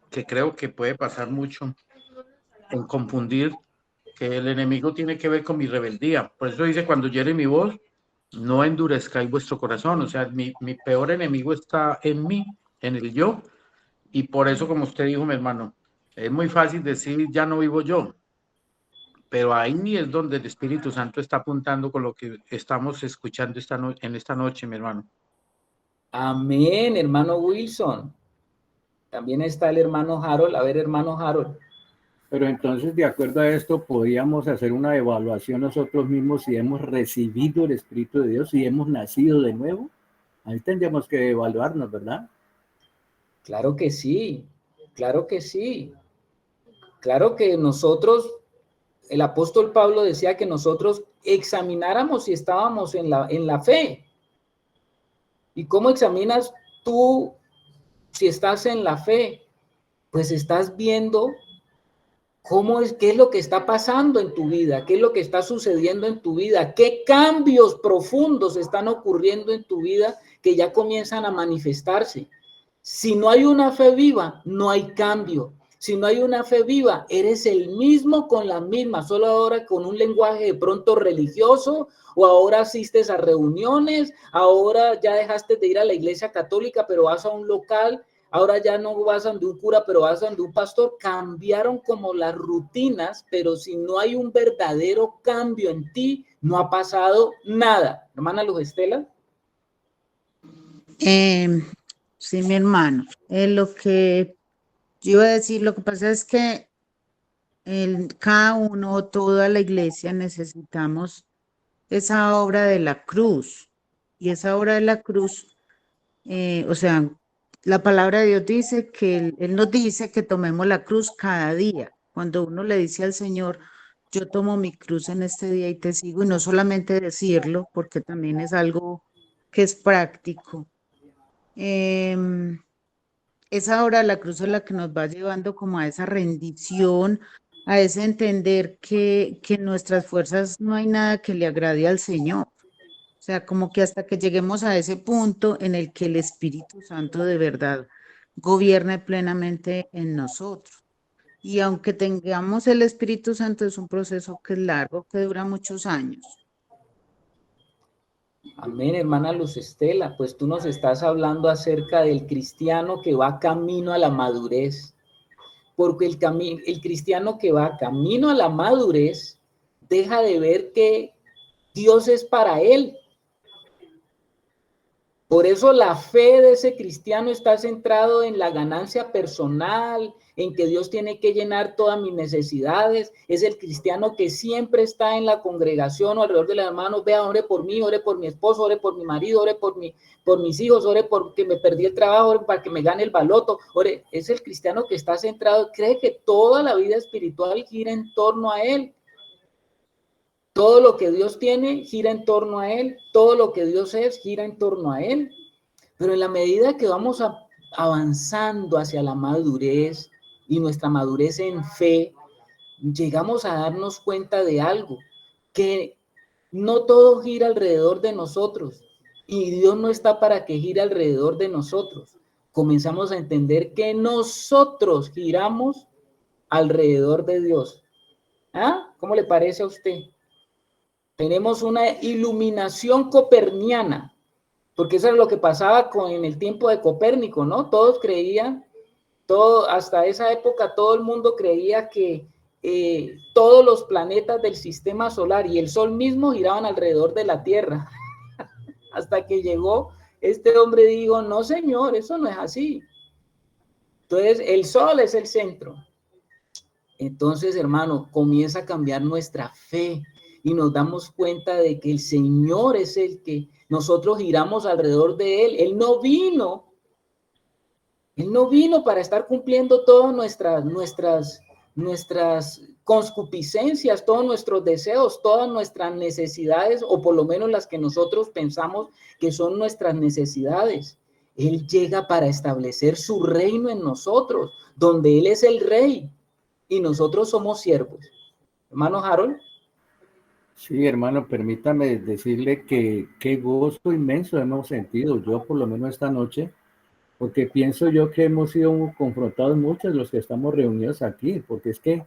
que creo que puede pasar mucho en confundir que el enemigo tiene que ver con mi rebeldía. Por eso dice, cuando hiere mi voz, no endurezcáis vuestro corazón. O sea, mi peor enemigo está en mí, en el yo, y por eso, como usted dijo, mi hermano, es muy fácil decir, ya no vivo yo, pero ahí es donde el Espíritu Santo está apuntando con lo que estamos escuchando en esta noche, mi hermano. Amén, hermano Wilson. También está el hermano Harold. A ver, hermano Harold. Pero entonces, de acuerdo a esto, podríamos hacer una evaluación nosotros mismos si hemos recibido el Espíritu de Dios, si hemos nacido de nuevo. Ahí tendríamos que evaluarnos, ¿verdad? Claro que sí, claro que sí. Claro que nosotros, el apóstol Pablo decía que nosotros examináramos si estábamos en la fe. ¿Y cómo examinas tú si estás en la fe? Pues estás viendo qué es lo que está pasando en tu vida, qué es lo que está sucediendo en tu vida, qué cambios profundos están ocurriendo en tu vida que ya comienzan a manifestarse. Si no hay una fe viva, no hay cambio. Si no hay una fe viva, eres el mismo con la misma, solo ahora con un lenguaje de pronto religioso, o ahora asistes a reuniones, ahora ya dejaste de ir a la iglesia católica, pero vas a un local, ahora ya no vas a donde un cura, pero vas a donde un pastor. Cambiaron como las rutinas, pero si no hay un verdadero cambio en ti, no ha pasado nada. Hermana Luz Estela. Sí, mi hermano. Lo que yo iba a decir, lo que pasa es que cada uno, toda la iglesia necesitamos esa obra de la cruz. Y esa obra de la cruz, o sea, la palabra de Dios dice que Él nos dice que tomemos la cruz cada día. Cuando uno le dice al Señor, yo tomo mi cruz en este día y te sigo, y no solamente decirlo, porque también es algo que es práctico. Esa obra de la cruz es la que nos va llevando como a esa rendición, a ese entender que en nuestras fuerzas no hay nada que le agrade al Señor. O sea, como que hasta que lleguemos a ese punto en el que el Espíritu Santo de verdad gobierne plenamente en nosotros. Y aunque tengamos el Espíritu Santo, es un proceso que es largo, que dura muchos años. Amén, hermana Luz Estela, pues tú nos estás hablando acerca del cristiano que va camino a la madurez, porque el cristiano que va camino a la madurez deja de ver que Dios es para él, Por eso la fe de ese cristiano está centrado en la ganancia personal, en que Dios tiene que llenar todas mis necesidades. Es el cristiano que siempre está en la congregación o alrededor de los hermanos. Vea, ore por mí, ore por mi esposo, ore por mi marido, ore por mis hijos, ore porque me perdí el trabajo, ore para que me gane el baloto. Ore. Es el cristiano que está centrado, cree que toda la vida espiritual gira en torno a él. Todo lo que Dios tiene gira en torno a él, todo lo que Dios es gira en torno a él. Pero en la medida que vamos avanzando hacia la madurez y nuestra madurez en fe, llegamos a darnos cuenta de algo, que no todo gira alrededor de nosotros y Dios no está para que gire alrededor de nosotros. Comenzamos a entender que nosotros giramos alrededor de Dios. ¿Ah? ¿Cómo le parece a usted? Tenemos una iluminación coperniana, porque eso es lo que pasaba en el tiempo de Copérnico, ¿no? Todos creían, hasta esa época todo el mundo creía que todos los planetas del sistema solar y el Sol mismo giraban alrededor de la Tierra. Hasta que llegó este hombre y dijo, no señor, eso no es así. Entonces el Sol es el centro. Entonces, hermano, comienza a cambiar nuestra fe y nos damos cuenta de que el Señor es el que nosotros giramos alrededor de Él. Él no vino para estar cumpliendo todas nuestras concupiscencias, todos nuestros deseos, todas nuestras necesidades, o por lo menos las que nosotros pensamos que son nuestras necesidades. Él llega para establecer su reino en nosotros, donde Él es el rey y nosotros somos siervos. Hermano Harold. Sí, hermano, permítame decirle que qué gozo inmenso hemos sentido, yo por lo menos esta noche, porque pienso yo que hemos sido confrontados muchos los que estamos reunidos aquí, porque es que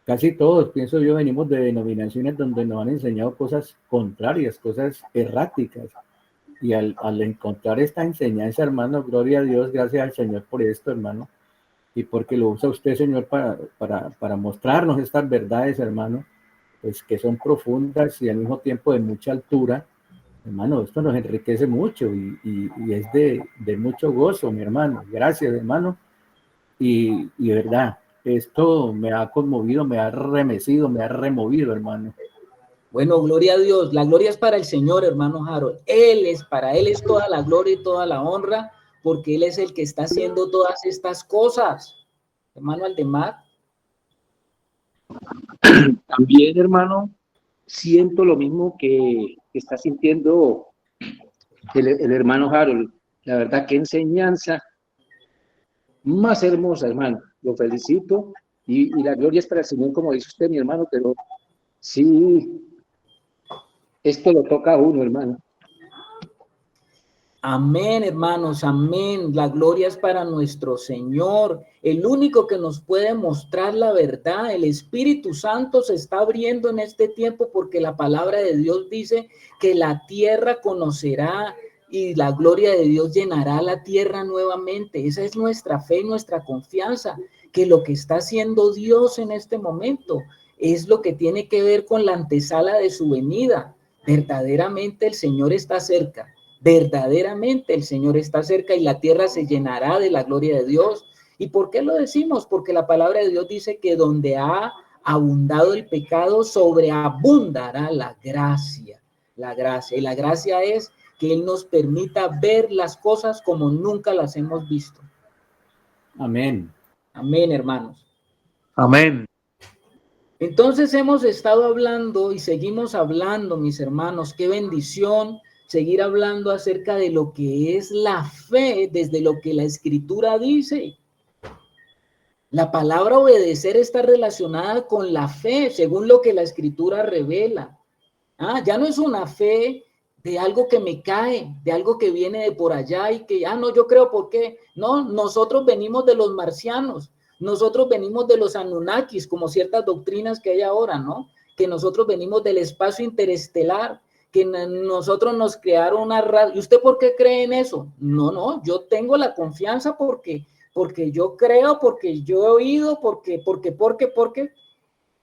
casi todos, pienso yo, venimos de denominaciones donde nos han enseñado cosas contrarias, cosas erráticas, y al encontrar esta enseñanza, hermano, gloria a Dios, gracias al Señor por esto, hermano, y porque lo usa usted, Señor, para mostrarnos estas verdades, hermano, pues que son profundas y al mismo tiempo de mucha altura. Hermano, esto nos enriquece mucho y es de mucho gozo, mi hermano. Gracias, hermano. Y de verdad, esto me ha conmovido, me ha remecido, me ha removido, hermano. Bueno, gloria a Dios. La gloria es para el Señor, hermano Harold. Para Él es toda la gloria y toda la honra, porque Él es el que está haciendo todas estas cosas. Hermano Aldemar. También, hermano, siento lo mismo que está sintiendo el hermano Harold. La verdad, qué enseñanza más hermosa, hermano. Lo felicito y la gloria es para el Señor, como dice usted, mi hermano, pero sí, esto lo toca a uno, hermano. Amén, hermanos, amén. La gloria es para nuestro Señor, el único que nos puede mostrar la verdad. El Espíritu Santo se está abriendo en este tiempo porque la palabra de Dios dice que la tierra conocerá y la gloria de Dios llenará la tierra nuevamente. Esa es nuestra fe y nuestra confianza, que lo que está haciendo Dios en este momento es lo que tiene que ver con la antesala de su venida. Verdaderamente el Señor está cerca. Verdaderamente el Señor está cerca y la tierra se llenará de la gloria de Dios. ¿Y por qué lo decimos? Porque la palabra de Dios dice que donde ha abundado el pecado, sobreabundará la gracia. La gracia. Y la gracia es que Él nos permita ver las cosas como nunca las hemos visto. Amén. Amén, hermanos. Amén. Entonces hemos estado hablando y seguimos hablando, mis hermanos. Qué bendición seguir hablando acerca de lo que es la fe desde lo que la Escritura dice. La palabra obedecer está relacionada con la fe, según lo que la Escritura revela. Ya no es una fe de algo que me cae, de algo que viene de por allá y que, no, yo creo por qué. No, nosotros venimos de los marcianos, nosotros venimos de los Anunnakis, como ciertas doctrinas que hay ahora, ¿no? Que nosotros venimos del espacio interestelar, que nosotros nos crearon una raza. ¿Y usted por qué cree en eso? No, yo tengo la confianza porque yo creo, porque yo he oído, porque.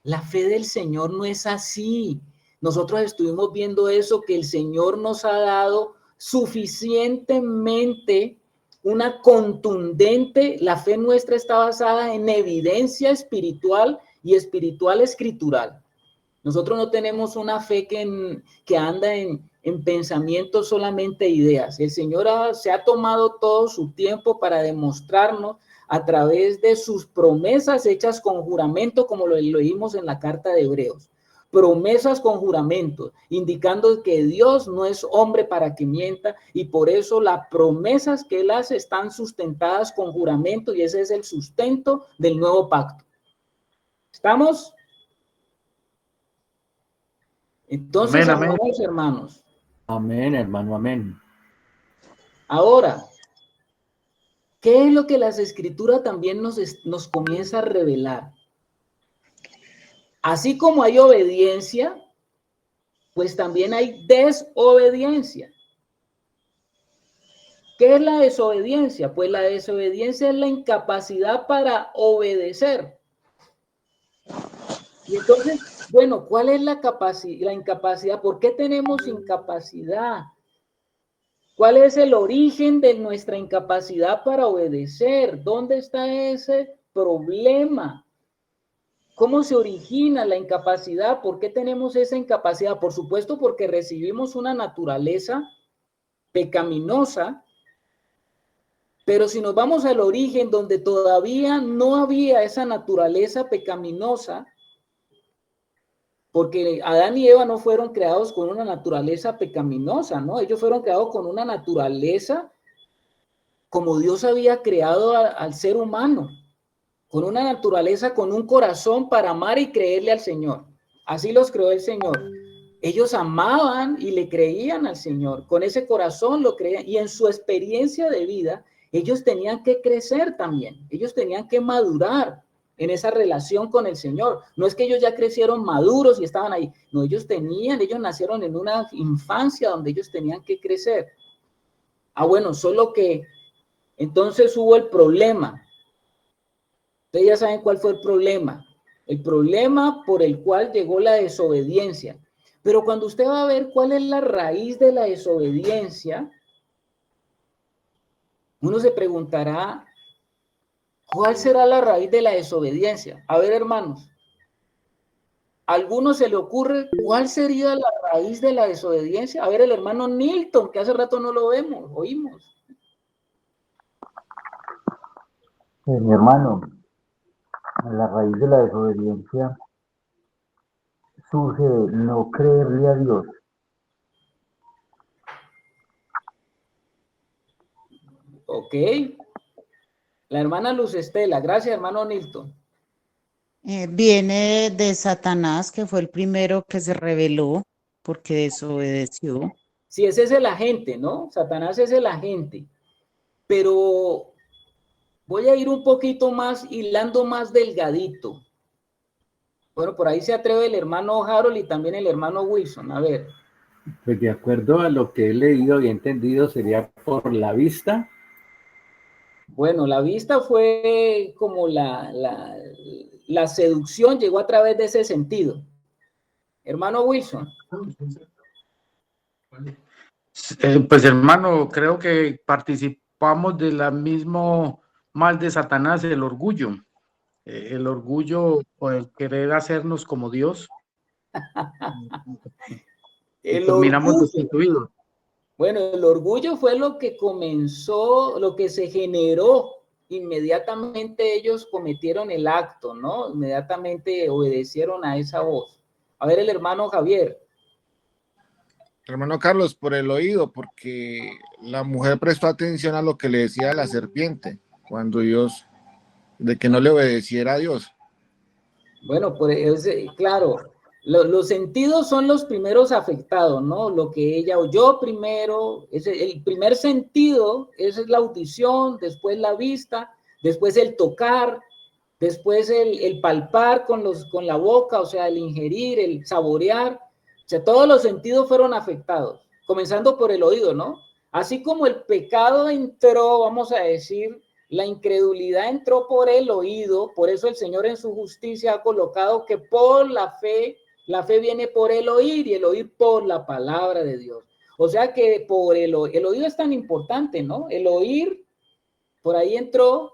La fe del Señor no es así. Nosotros estuvimos viendo eso, que el Señor nos ha dado suficientemente una contundente, la fe nuestra está basada en evidencia espiritual y espiritual escritural. Nosotros no tenemos una fe que anda en pensamientos solamente ideas. El Señor se ha tomado todo su tiempo para demostrarnos a través de sus promesas hechas con juramento, como lo leímos en la carta de Hebreos. Promesas con juramento, indicando que Dios no es hombre para que mienta, y por eso las promesas que Él hace están sustentadas con juramento, y ese es el sustento del nuevo pacto. ¿Estamos? Entonces, Amén, amén. hermanos. Amén, hermano, amén. Ahora, ¿qué es lo que las Escrituras también nos comienza a revelar? Así como hay obediencia, pues también hay desobediencia. ¿Qué es la desobediencia? Pues la desobediencia es la incapacidad para obedecer. Y entonces, bueno, ¿cuál es la incapacidad? ¿Por qué tenemos incapacidad? ¿Cuál es el origen de nuestra incapacidad para obedecer? ¿Dónde está ese problema? ¿Cómo se origina la incapacidad? ¿Por qué tenemos esa incapacidad? Por supuesto, porque recibimos una naturaleza pecaminosa, pero si nos vamos al origen donde todavía no había esa naturaleza pecaminosa, porque Adán y Eva no fueron creados con una naturaleza pecaminosa, ¿no? Ellos fueron creados con una naturaleza como Dios había creado al ser humano, con una naturaleza, con un corazón para amar y creerle al Señor. Así los creó el Señor. Ellos amaban y le creían al Señor, con ese corazón lo creían, y en su experiencia de vida, ellos tenían que crecer también, ellos tenían que madurar en esa relación con el Señor. No es que ellos ya crecieron maduros y estaban ahí, no, ellos nacieron en una infancia donde ellos tenían que crecer. Bueno, solo que entonces hubo el problema. Ustedes ya saben cuál fue el problema. El problema por el cual llegó la desobediencia. Pero cuando usted va a ver cuál es la raíz de la desobediencia, uno se preguntará, ¿cuál será la raíz de la desobediencia? A ver, hermanos, ¿a alguno se le ocurre cuál sería la raíz de la desobediencia? A ver, el hermano Nilton, que hace rato no lo oímos. Mi hermano, la raíz de la desobediencia surge de no creerle a Dios. Ok. La hermana Luz Estela, gracias, hermano Nilton. Viene de Satanás, que fue el primero que se rebeló porque desobedeció. Sí, ese es el agente, ¿no? Satanás es el agente. Pero voy a ir un poquito más, hilando más delgadito. Bueno, por ahí se atreve el hermano Harold y también el hermano Wilson. A ver. Pues de acuerdo a lo que he leído y entendido, sería por la vista. Bueno, la vista fue como la seducción llegó a través de ese sentido. Hermano Wilson. Pues hermano, creo que participamos de la mismo mal de Satanás, el orgullo. El orgullo o el querer hacernos como Dios. El terminamos orgullo. destituidos. Bueno, el orgullo fue lo que comenzó, lo que se generó. Inmediatamente ellos cometieron el acto, ¿no? Inmediatamente obedecieron a esa voz. A ver, el hermano Javier. Hermano Carlos, por el oído, porque la mujer prestó atención a lo que le decía la serpiente, cuando Dios, de que no le obedeciera a Dios. Bueno, pues claro, los sentidos son los primeros afectados, ¿no? Lo que ella oyó primero, el primer sentido, esa es la audición, después la vista, después el tocar, después el palpar con la boca, o sea, el ingerir, el saborear. O sea, todos los sentidos fueron afectados, comenzando por el oído, ¿no? Así como el pecado entró, vamos a decir, la incredulidad entró por el oído, por eso el Señor en su justicia ha colocado que por la fe viene por el oír y el oír por la palabra de Dios. O sea que por el oído es tan importante, ¿no? El oír, por ahí entró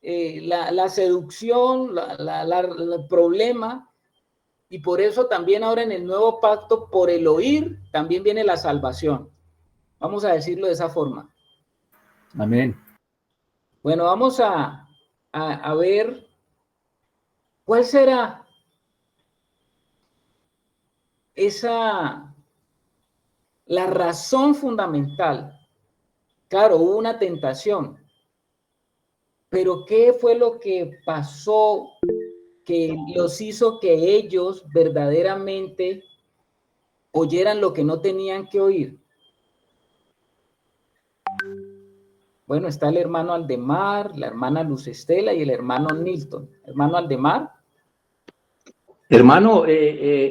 la seducción, el problema, y por eso también ahora en el nuevo pacto, por el oír, también viene la salvación. Vamos a decirlo de esa forma. Amén. Bueno, vamos a ver cuál será la razón fundamental. Claro, hubo una tentación, pero ¿qué fue lo que pasó que los hizo que ellos verdaderamente oyeran lo que no tenían que oír? Bueno, está el hermano Aldemar, la hermana Luz Estela y el hermano Nilton. Hermano Aldemar. Hermano,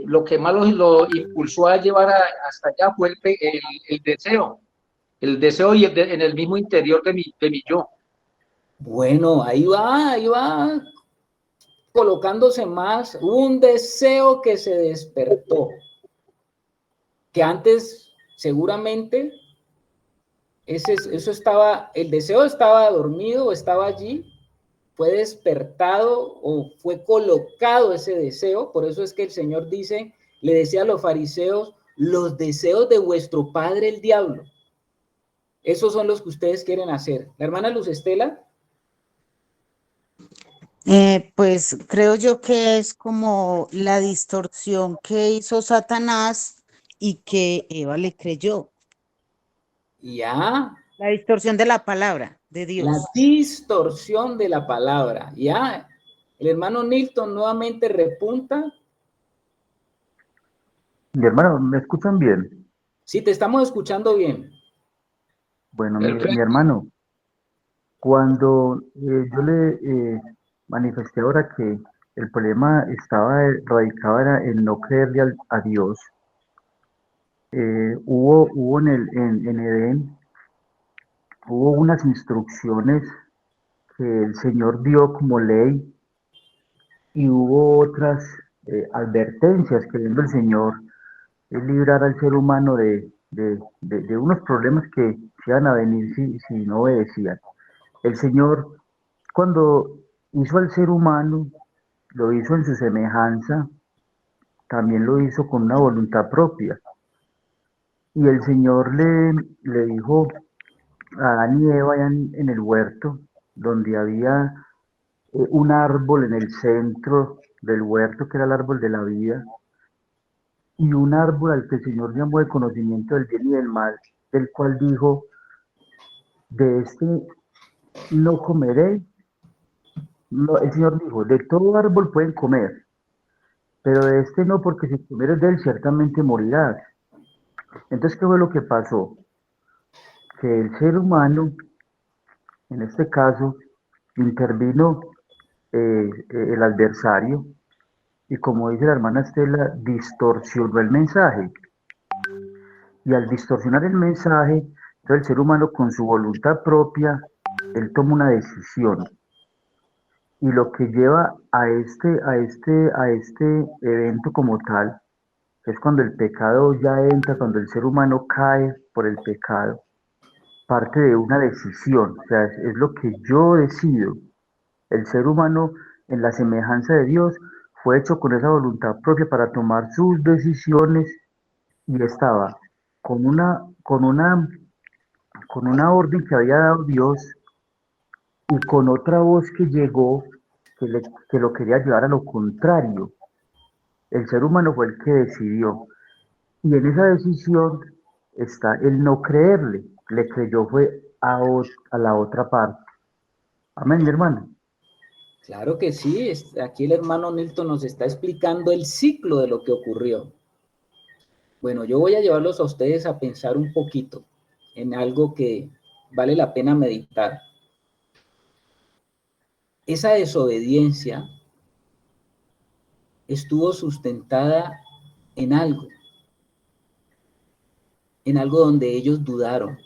lo que más lo impulsó a llevar hasta allá fue el deseo y en el mismo interior de mi yo. Bueno, ahí va colocándose más un deseo que se despertó, que antes seguramente eso estaba, el deseo estaba dormido, estaba allí, fue despertado o fue colocado ese deseo. Por eso es que el Señor dice, le decía a los fariseos, los deseos de vuestro padre el diablo, esos son los que ustedes quieren hacer. La hermana Luz Estela. Pues creo yo que es como la distorsión que hizo Satanás y que Eva le creyó. Ya. La distorsión de la palabra de Dios. La distorsión de la palabra. Ya. El hermano Nilton nuevamente repunta. Mi hermano, ¿me escuchan bien? Sí, te estamos escuchando bien. Bueno, mi hermano, cuando yo le manifesté ahora que el problema radicado era en no creerle a Dios, hubo en Edén, hubo unas instrucciones que el Señor dio como ley y hubo otras advertencias que viendo el Señor es librar al ser humano de unos problemas que se iban a venir si no obedecían. El Señor, cuando hizo al ser humano, lo hizo en su semejanza, también lo hizo con una voluntad propia. Y el Señor le dijo a Adán y Eva allá en el huerto, donde había un árbol en el centro del huerto, que era el árbol de la vida, y un árbol al que el Señor llamó el conocimiento del bien y del mal, del cual dijo, de este no comeréis. No, el Señor dijo, de todo árbol pueden comer, pero de este no, porque si comieres de él ciertamente morirás. Entonces, ¿qué fue lo que pasó? Que el ser humano, en este caso, intervino el adversario y, como dice la hermana Estela, distorsionó el mensaje. Y al distorsionar el mensaje, entonces el ser humano con su voluntad propia, él toma una decisión. Y lo que lleva a este evento como tal, es cuando el pecado ya entra, cuando el ser humano cae por el pecado, parte de una decisión, o sea, es lo que yo decido. El ser humano, en la semejanza de Dios, fue hecho con esa voluntad propia para tomar sus decisiones y estaba con una orden que había dado Dios y con otra voz que llegó que lo quería llevar a lo contrario. El ser humano fue el que decidió. Y en esa decisión está el no creerle. Le creyó fue a la otra parte. Amén, mi hermano. Claro que sí. Aquí el hermano Nilton nos está explicando el ciclo de lo que ocurrió. Bueno, yo voy a llevarlos a ustedes a pensar un poquito en algo que vale la pena meditar. Esa desobediencia estuvo sustentada en algo donde ellos dudaron.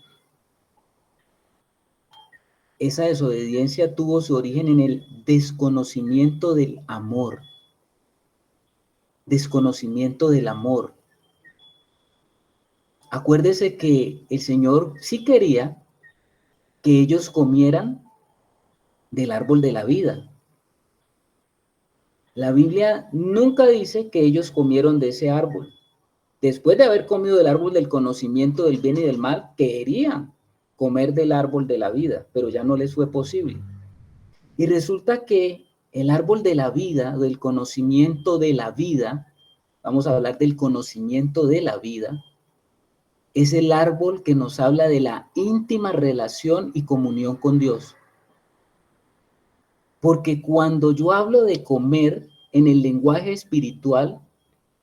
Esa desobediencia tuvo su origen en el desconocimiento del amor. Desconocimiento del amor. acuérdese que el Señor sí quería que ellos comieran del árbol de la vida. La Biblia nunca dice que ellos comieron de ese árbol. Después de haber comido del árbol del conocimiento del bien y del mal, querían comer del árbol de la vida, pero ya no les fue posible. Y resulta que el árbol de la vida, del conocimiento de la vida, vamos a hablar del conocimiento de la vida, es el árbol que nos habla de la íntima relación y comunión con Dios. Porque cuando yo hablo de comer en el lenguaje espiritual,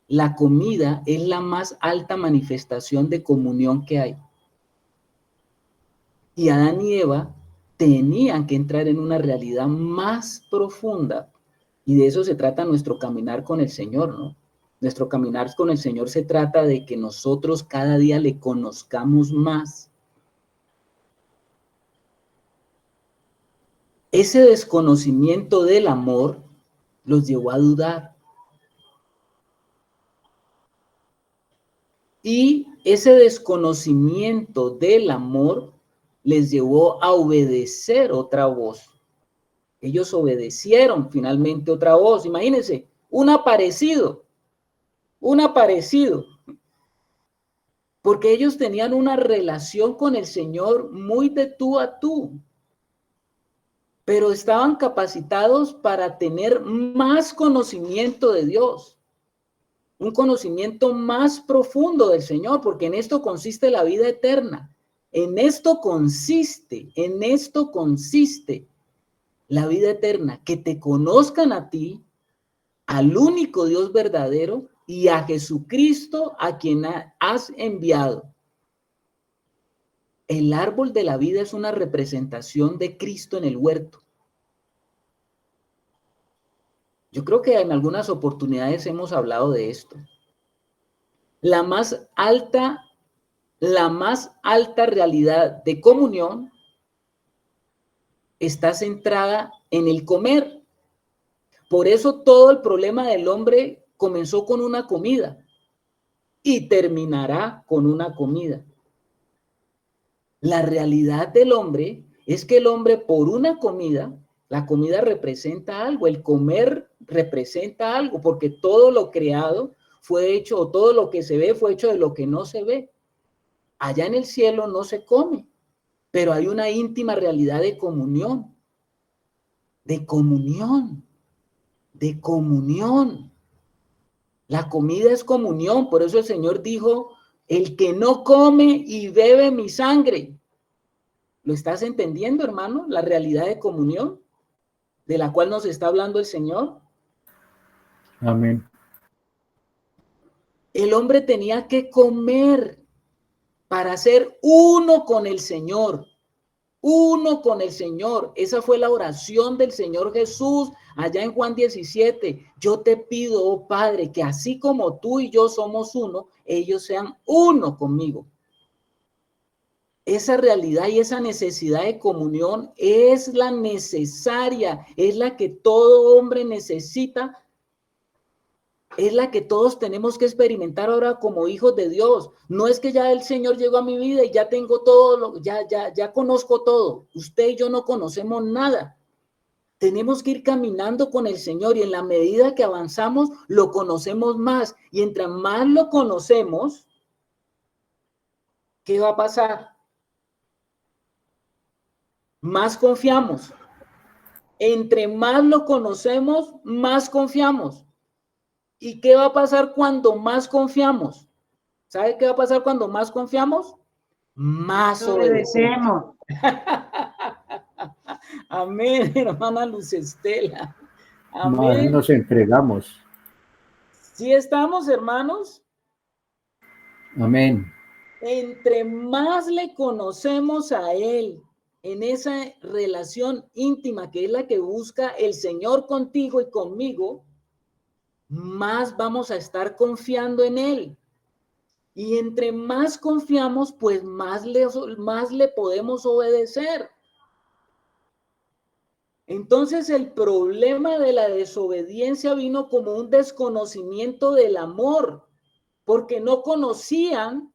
la comida es la más alta manifestación de comunión que hay. Y Adán y Eva tenían que entrar en una realidad más profunda. Y de eso se trata nuestro caminar con el Señor, ¿no? Nuestro caminar con el Señor se trata de que nosotros cada día le conozcamos más. Ese desconocimiento del amor los llevó a dudar. Y ese desconocimiento del amor les llevó a obedecer otra voz. Ellos obedecieron finalmente otra voz. Imagínense, un aparecido. Porque ellos tenían una relación con el Señor muy de tú a tú. Pero estaban capacitados para tener más conocimiento de Dios. Un conocimiento más profundo del Señor, porque en esto consiste la vida eterna. En esto consiste la vida eterna, que te conozcan a ti, al único Dios verdadero, y a Jesucristo a quien has enviado. El árbol de la vida es una representación de Cristo en el huerto. Yo creo que en algunas oportunidades hemos hablado de esto. La más alta realidad de comunión está centrada en el comer. Por eso todo el problema del hombre comenzó con una comida y terminará con una comida. La realidad del hombre es que el hombre por una comida, la comida representa algo, el comer representa algo, porque todo lo creado fue hecho, o todo lo que se ve fue hecho de lo que no se ve. Allá en el cielo no se come, pero hay una íntima realidad de comunión, de comunión, de comunión. La comida es comunión, por eso el Señor dijo, el que no come y bebe mi sangre. ¿Lo estás entendiendo, hermano? La realidad de comunión de la cual nos está hablando el Señor. Amén. El hombre tenía que comer para ser uno con el Señor. Uno con el Señor. Esa fue la oración del Señor Jesús allá en Juan 17. Yo te pido, oh Padre, que así como tú y yo somos uno, ellos sean uno conmigo. Esa realidad y esa necesidad de comunión es la necesaria, es la que todo hombre necesita, es la que todos tenemos que experimentar ahora como hijos de Dios. No es que ya el Señor llegó a mi vida y ya tengo todo, ya conozco todo. Usted y yo no conocemos nada. Tenemos que ir caminando con el Señor y en la medida que avanzamos lo conocemos más. Y entre más lo conocemos, ¿qué va a pasar? Más confiamos. Entre más lo conocemos, más confiamos. ¿Y qué va a pasar cuando más confiamos? ¿Sabe qué va a pasar cuando más confiamos? Más obedecemos. Amén, hermana Luz Estela. Amén. Más nos entregamos. ¿Sí estamos, hermanos? Amén. Entre más le conocemos a Él, en esa relación íntima que es la que busca el Señor contigo y conmigo, más vamos a estar confiando en Él. Y entre más confiamos, pues más le podemos obedecer. Entonces el problema de la desobediencia vino como un desconocimiento del amor, porque no conocían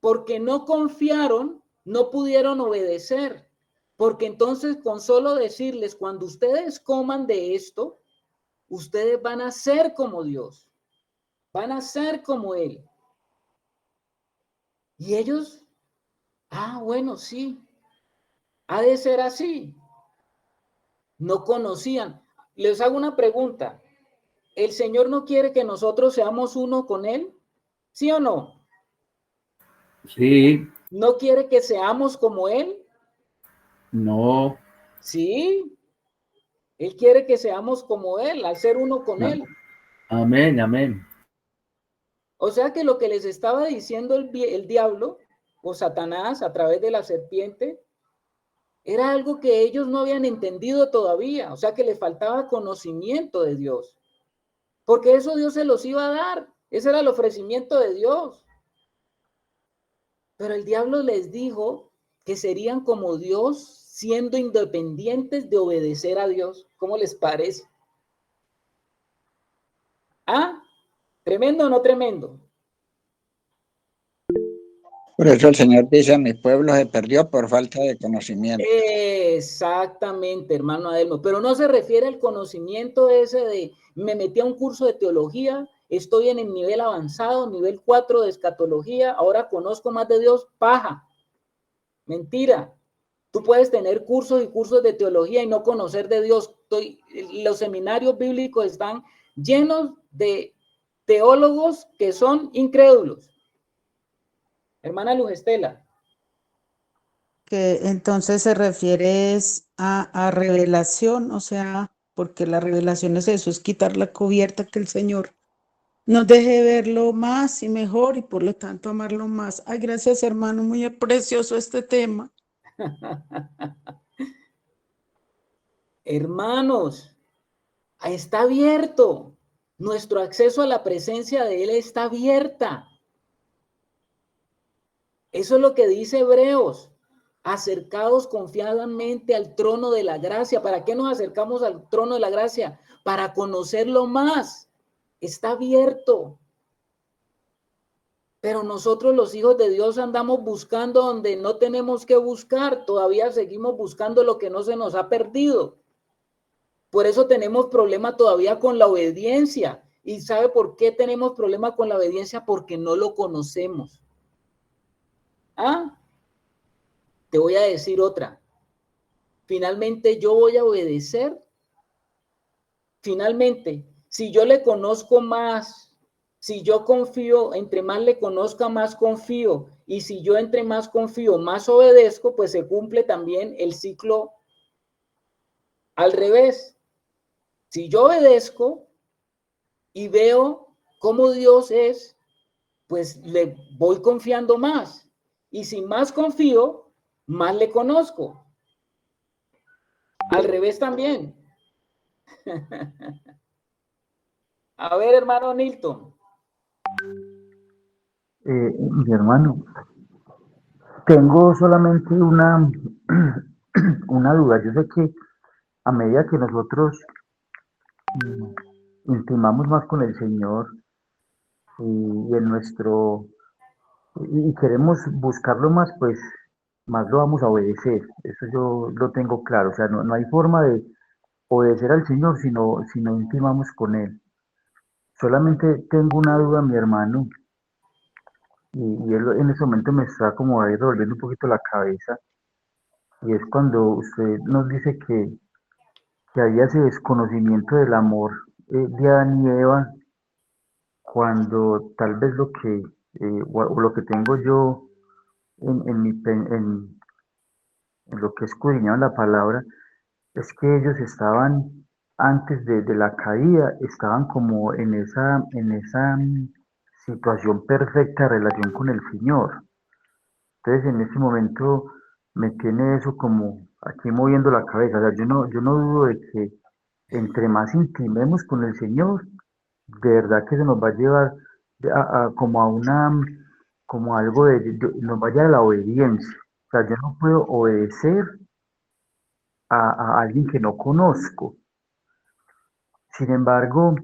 porque no confiaron, no pudieron obedecer. Porque entonces con solo decirles, cuando ustedes coman de esto, ustedes van a ser como Dios, van a ser como Él. Y ellos, bueno, sí, ha de ser así. No conocían. Les hago una pregunta. ¿El Señor no quiere que nosotros seamos uno con Él? ¿Sí o no? Sí, ¿No quiere que seamos como Él? no. Sí. Él quiere que seamos como Él, al ser uno con Él. Amén, amén. O sea que lo que les estaba diciendo el diablo o Satanás a través de la serpiente era algo que ellos no habían entendido todavía. O sea que les faltaba conocimiento de Dios. Porque eso Dios se los iba a dar. Ese era el ofrecimiento de Dios. Pero el diablo les dijo que serían como Dios siendo independientes de obedecer a Dios. ¿Cómo les parece? ¿Tremendo o no tremendo? Por eso el Señor dice, mi pueblo se perdió por falta de conocimiento. Exactamente, hermano Adelmo. Pero no se refiere al conocimiento ese de me metí a un curso de teología, estoy en el nivel avanzado, nivel 4 de escatología, ahora conozco más de Dios. Paja. Mentira. Tú puedes tener cursos y cursos de teología y no conocer de Dios. Los seminarios bíblicos están llenos de teólogos que son incrédulos. Hermana Luz Estela. Que entonces se refiere a revelación, o sea, porque la revelación es eso, es quitar la cubierta que el Señor nos deje verlo más y mejor y por lo tanto amarlo más. Ay, gracias, hermano, muy precioso este tema. Hermanos, está abierto. Nuestro acceso a la presencia de Él está abierta. Eso es lo que dice Hebreos. Acercados confiadamente al trono de la gracia. ¿Para qué nos acercamos al trono de la gracia? Para conocerlo más. Está abierto. Pero nosotros los hijos de Dios andamos buscando donde no tenemos que buscar. Todavía seguimos buscando lo que no se nos ha perdido. Por eso tenemos problema todavía con la obediencia. ¿Y sabe por qué tenemos problema con la obediencia? Porque no lo conocemos. Te voy a decir otra. Finalmente yo voy a obedecer. Finalmente, si yo le conozco más, si yo confío, entre más le conozca, más confío. Y si yo entre más confío, más obedezco, pues se cumple también el ciclo al revés. Si yo obedezco y veo cómo Dios es, pues le voy confiando más. Y si más confío, más le conozco. Al revés también. A ver, hermano Nilton. Mi hermano, tengo solamente una duda. Yo sé que a medida que nosotros intimamos más con el Señor y y queremos buscarlo más, pues más lo vamos a obedecer. Eso yo lo tengo claro. O sea, no hay forma de obedecer al Señor si no intimamos con Él. Solamente tengo una duda, mi hermano, y él en ese momento me está como ahí revolviendo un poquito la cabeza, y es cuando usted nos dice que había ese desconocimiento del amor de Adán y Eva, cuando tal vez o lo que tengo yo en lo que he escudriñado en la palabra, es que ellos estaban, antes de la caída, estaban como en esa situación perfecta de relación con el Señor. Entonces, en este momento me tiene eso como aquí moviendo la cabeza. O sea, yo no dudo de que entre más intimemos con el Señor, de verdad que se nos va a llevar como a como algo nos vaya a la obediencia. O sea, yo no puedo obedecer a alguien que no conozco. Sin embargo,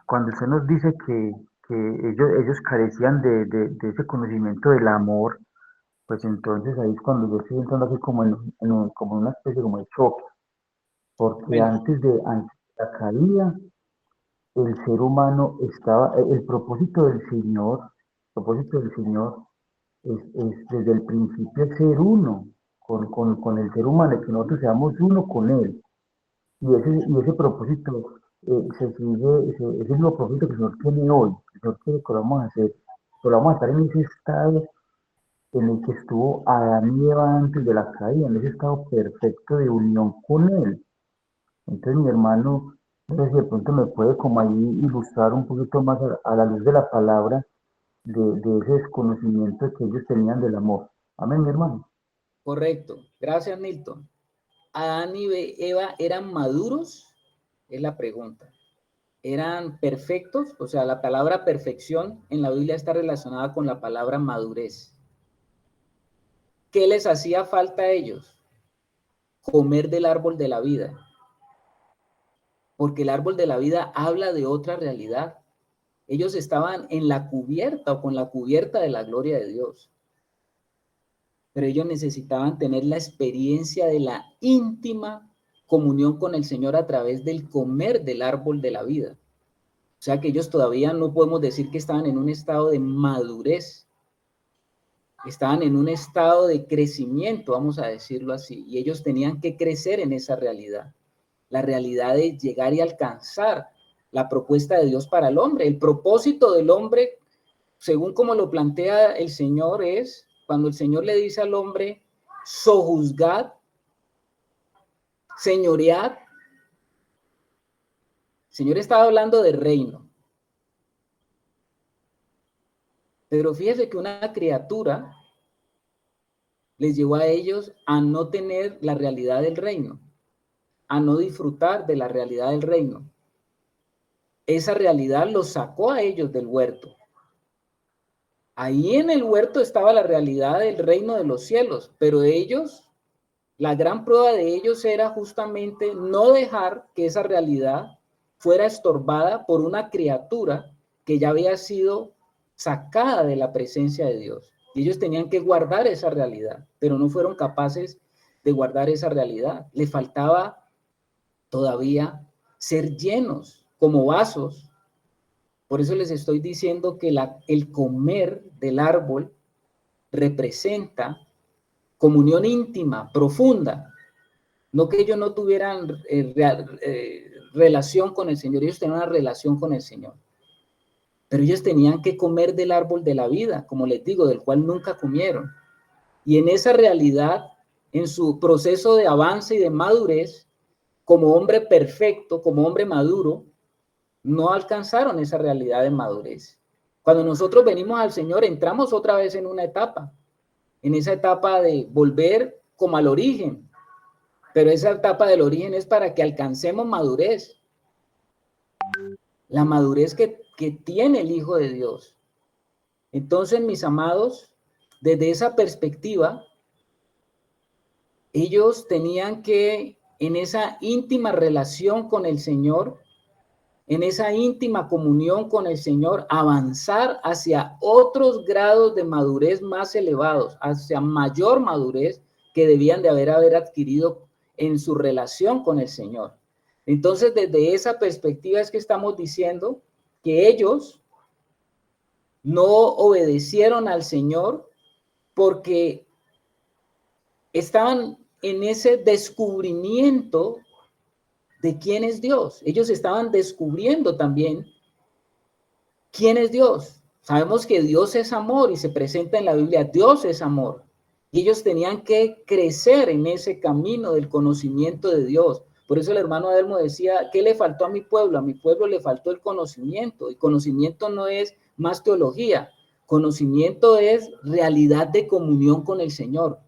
cuando usted nos dice ellos carecían de ese conocimiento del amor, pues entonces ahí es cuando yo estoy entrando así como como en una especie como de choque, porque Bueno, antes de la caída, el ser humano estaba, el propósito del Señor es desde el principio ser uno con el ser humano, que nosotros seamos uno con Él. Y ese propósito ese es el propósito que el Señor tiene hoy. El Señor quiere que lo vamos a hacer, pero vamos a estar en ese estado en el que estuvo Adán y Eva antes de la caída, en ese estado perfecto de unión con Él. Entonces, mi hermano, no sé si de pronto me puede como ahí ilustrar un poquito más a la luz de la palabra de ese desconocimiento que ellos tenían del amor. Amén, mi hermano. correcto. Gracias, Milton. ¿Adán y Eva eran maduros? Es la pregunta. ¿Eran perfectos? O sea, la palabra perfección en la Biblia está relacionada con la palabra madurez. ¿Qué les hacía falta a ellos? Comer del árbol de la vida. Porque el árbol de la vida habla de otra realidad. Ellos estaban en la cubierta o con la cubierta de la gloria de Dios. Pero ellos necesitaban tener la experiencia de la íntima comunión con el Señor a través del comer del árbol de la vida. O sea que ellos todavía no podemos decir que estaban en un estado de madurez. Estaban en un estado de crecimiento, vamos a decirlo así, y ellos tenían que crecer en esa realidad. La realidad de llegar y alcanzar la propuesta de Dios para el hombre. El propósito del hombre, según como lo plantea el Señor, es cuando el Señor le dice al hombre, sojuzgad, señoread. El Señor estaba hablando de reino. Pero fíjese que una criatura les llevó a ellos a no tener la realidad del reino, a no disfrutar de la realidad del reino. Esa realidad los sacó a ellos del huerto. Ahí en el huerto estaba la realidad del reino de los cielos, pero ellos, la gran prueba de ellos era justamente no dejar que esa realidad fuera estorbada por una criatura que ya había sido sacada de la presencia de Dios. Y ellos tenían que guardar esa realidad, pero no fueron capaces de guardar esa realidad. Le faltaba todavía ser llenos como vasos. Por eso les estoy diciendo que el comer del árbol representa comunión íntima, profunda. No que ellos no tuvieran relación con el Señor, ellos tenían una relación con el Señor. Pero ellos tenían que comer del árbol de la vida, como les digo, del cual nunca comieron. Y en esa realidad, en su proceso de avance y de madurez, como hombre perfecto, como hombre maduro, no alcanzaron esa realidad de madurez. Cuando nosotros venimos al Señor, entramos otra vez en una etapa, en esa etapa de volver como al origen, pero esa etapa del origen es para que alcancemos madurez, la madurez que tiene el Hijo de Dios. Entonces, mis amados, desde esa perspectiva, ellos tenían que, en esa íntima relación con el Señor, en esa íntima comunión con el Señor, avanzar hacia otros grados de madurez más elevados, hacia mayor madurez que debían de haber adquirido en su relación con el Señor. Entonces, desde esa perspectiva es que estamos diciendo que ellos no obedecieron al Señor porque estaban en ese descubrimiento de quién es Dios. Ellos estaban descubriendo también quién es Dios. Sabemos que Dios es amor y se presenta en la Biblia, Dios es amor. Y ellos tenían que crecer en ese camino del conocimiento de Dios. Por eso el hermano Adelmo decía, ¿qué le faltó a mi pueblo? A mi pueblo le faltó el conocimiento. Y conocimiento no es más teología. Conocimiento es realidad de comunión con el Señor.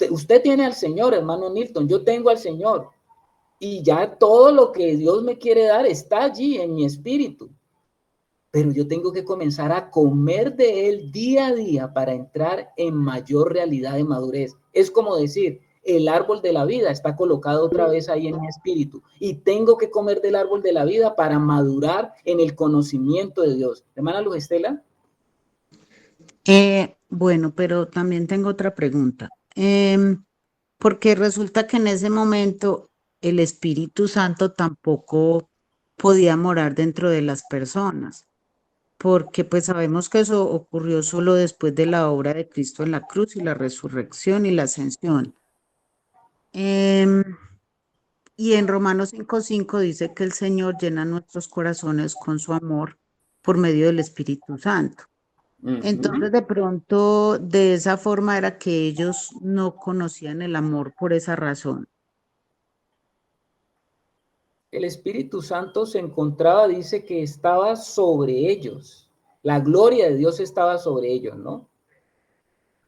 Usted tiene al Señor, hermano Milton, yo tengo al Señor. Y ya todo lo que Dios me quiere dar está allí en mi espíritu. Pero yo tengo que comenzar a comer de Él día a día para entrar en mayor realidad de madurez. Es como decir, el árbol de la vida está colocado otra vez ahí en mi espíritu y tengo que comer del árbol de la vida para madurar en el conocimiento de Dios. Hermana Luz Estela. Bueno, pero también tengo otra pregunta. Porque resulta que en ese momento el Espíritu Santo tampoco podía morar dentro de las personas, porque pues sabemos que eso ocurrió solo después de la obra de Cristo en la cruz y la resurrección y la ascensión. Y en Romanos 5:5 dice que el Señor llena nuestros corazones con su amor por medio del Espíritu Santo. Entonces, de pronto, de esa forma era que ellos no conocían el amor por esa razón. El Espíritu Santo se encontraba, dice que estaba sobre ellos. La gloria de Dios estaba sobre ellos, ¿no?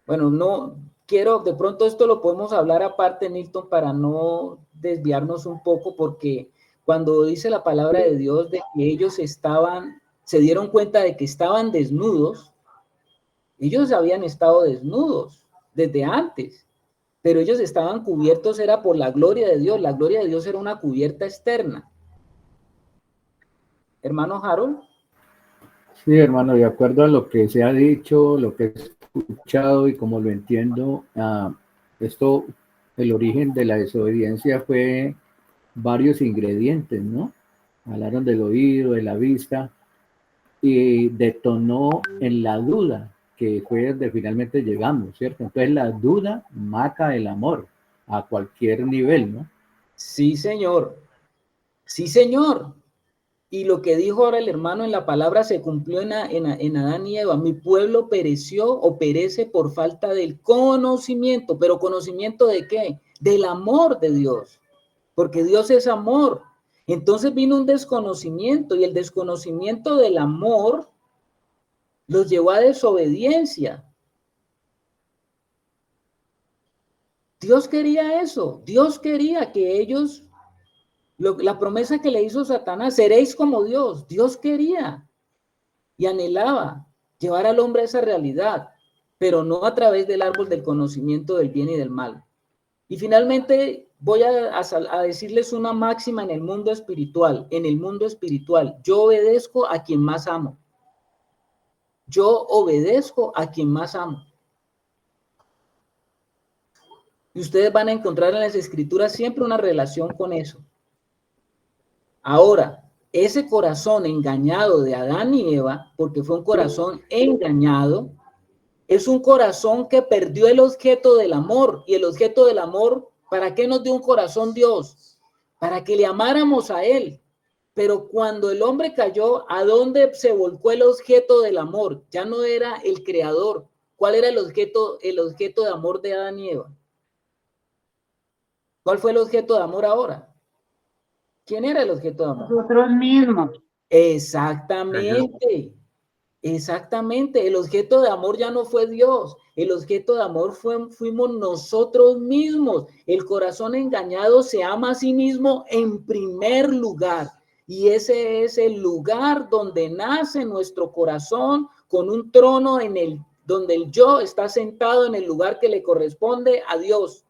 Bueno, no quiero, de pronto esto lo podemos hablar aparte, Nilton, para no desviarnos un poco, porque cuando dice la palabra de Dios de que ellos se dieron cuenta de que estaban desnudos, ellos habían estado desnudos desde antes, pero ellos estaban cubiertos, era por la gloria de Dios. La gloria de Dios era una cubierta externa. Hermano Harold. Sí, hermano, de acuerdo a lo que se ha dicho, lo que he escuchado y como lo entiendo, esto, el origen de la desobediencia fue varios ingredientes, ¿no? Hablaron del oído, de la vista, y detonó en la duda, que fue donde finalmente llegamos, ¿cierto? Entonces la duda mata el amor a cualquier nivel, ¿no? Sí, señor. Sí, señor. Y lo que dijo ahora el hermano en la palabra se cumplió en Adán y Eva. Mi pueblo pereció o perece por falta del conocimiento. ¿Pero conocimiento de qué? Del amor de Dios. Porque Dios es amor. Entonces vino un desconocimiento y el desconocimiento del amor los llevó a desobediencia. Dios quería eso. Dios quería que ellos, la promesa que le hizo Satanás, seréis como Dios. Dios quería y anhelaba llevar al hombre a esa realidad, pero no a través del árbol del conocimiento del bien y del mal. Y finalmente voy a decirles una máxima en el mundo espiritual. En el mundo espiritual, yo obedezco a quien más amo. Yo obedezco a quien más amo. Y ustedes van a encontrar en las escrituras siempre una relación con eso. Ahora, ese corazón engañado de Adán y Eva, porque fue un corazón engañado, es un corazón que perdió el objeto del amor. Y el objeto del amor, ¿para qué nos dio un corazón Dios? Para que le amáramos a Él. Pero cuando el hombre cayó, ¿a dónde se volcó el objeto del amor? Ya no era el creador. ¿Cuál era el objeto de amor de Adán y Eva? ¿Cuál fue el objeto de amor ahora? ¿Quién era el objeto de amor? Nosotros mismos. Exactamente. Exactamente, el objeto de amor ya no fue Dios, el objeto de amor fuimos nosotros mismos. El corazón engañado se ama a sí mismo en primer lugar y ese es el lugar donde nace nuestro corazón con un trono donde el yo está sentado en el lugar que le corresponde a Dios.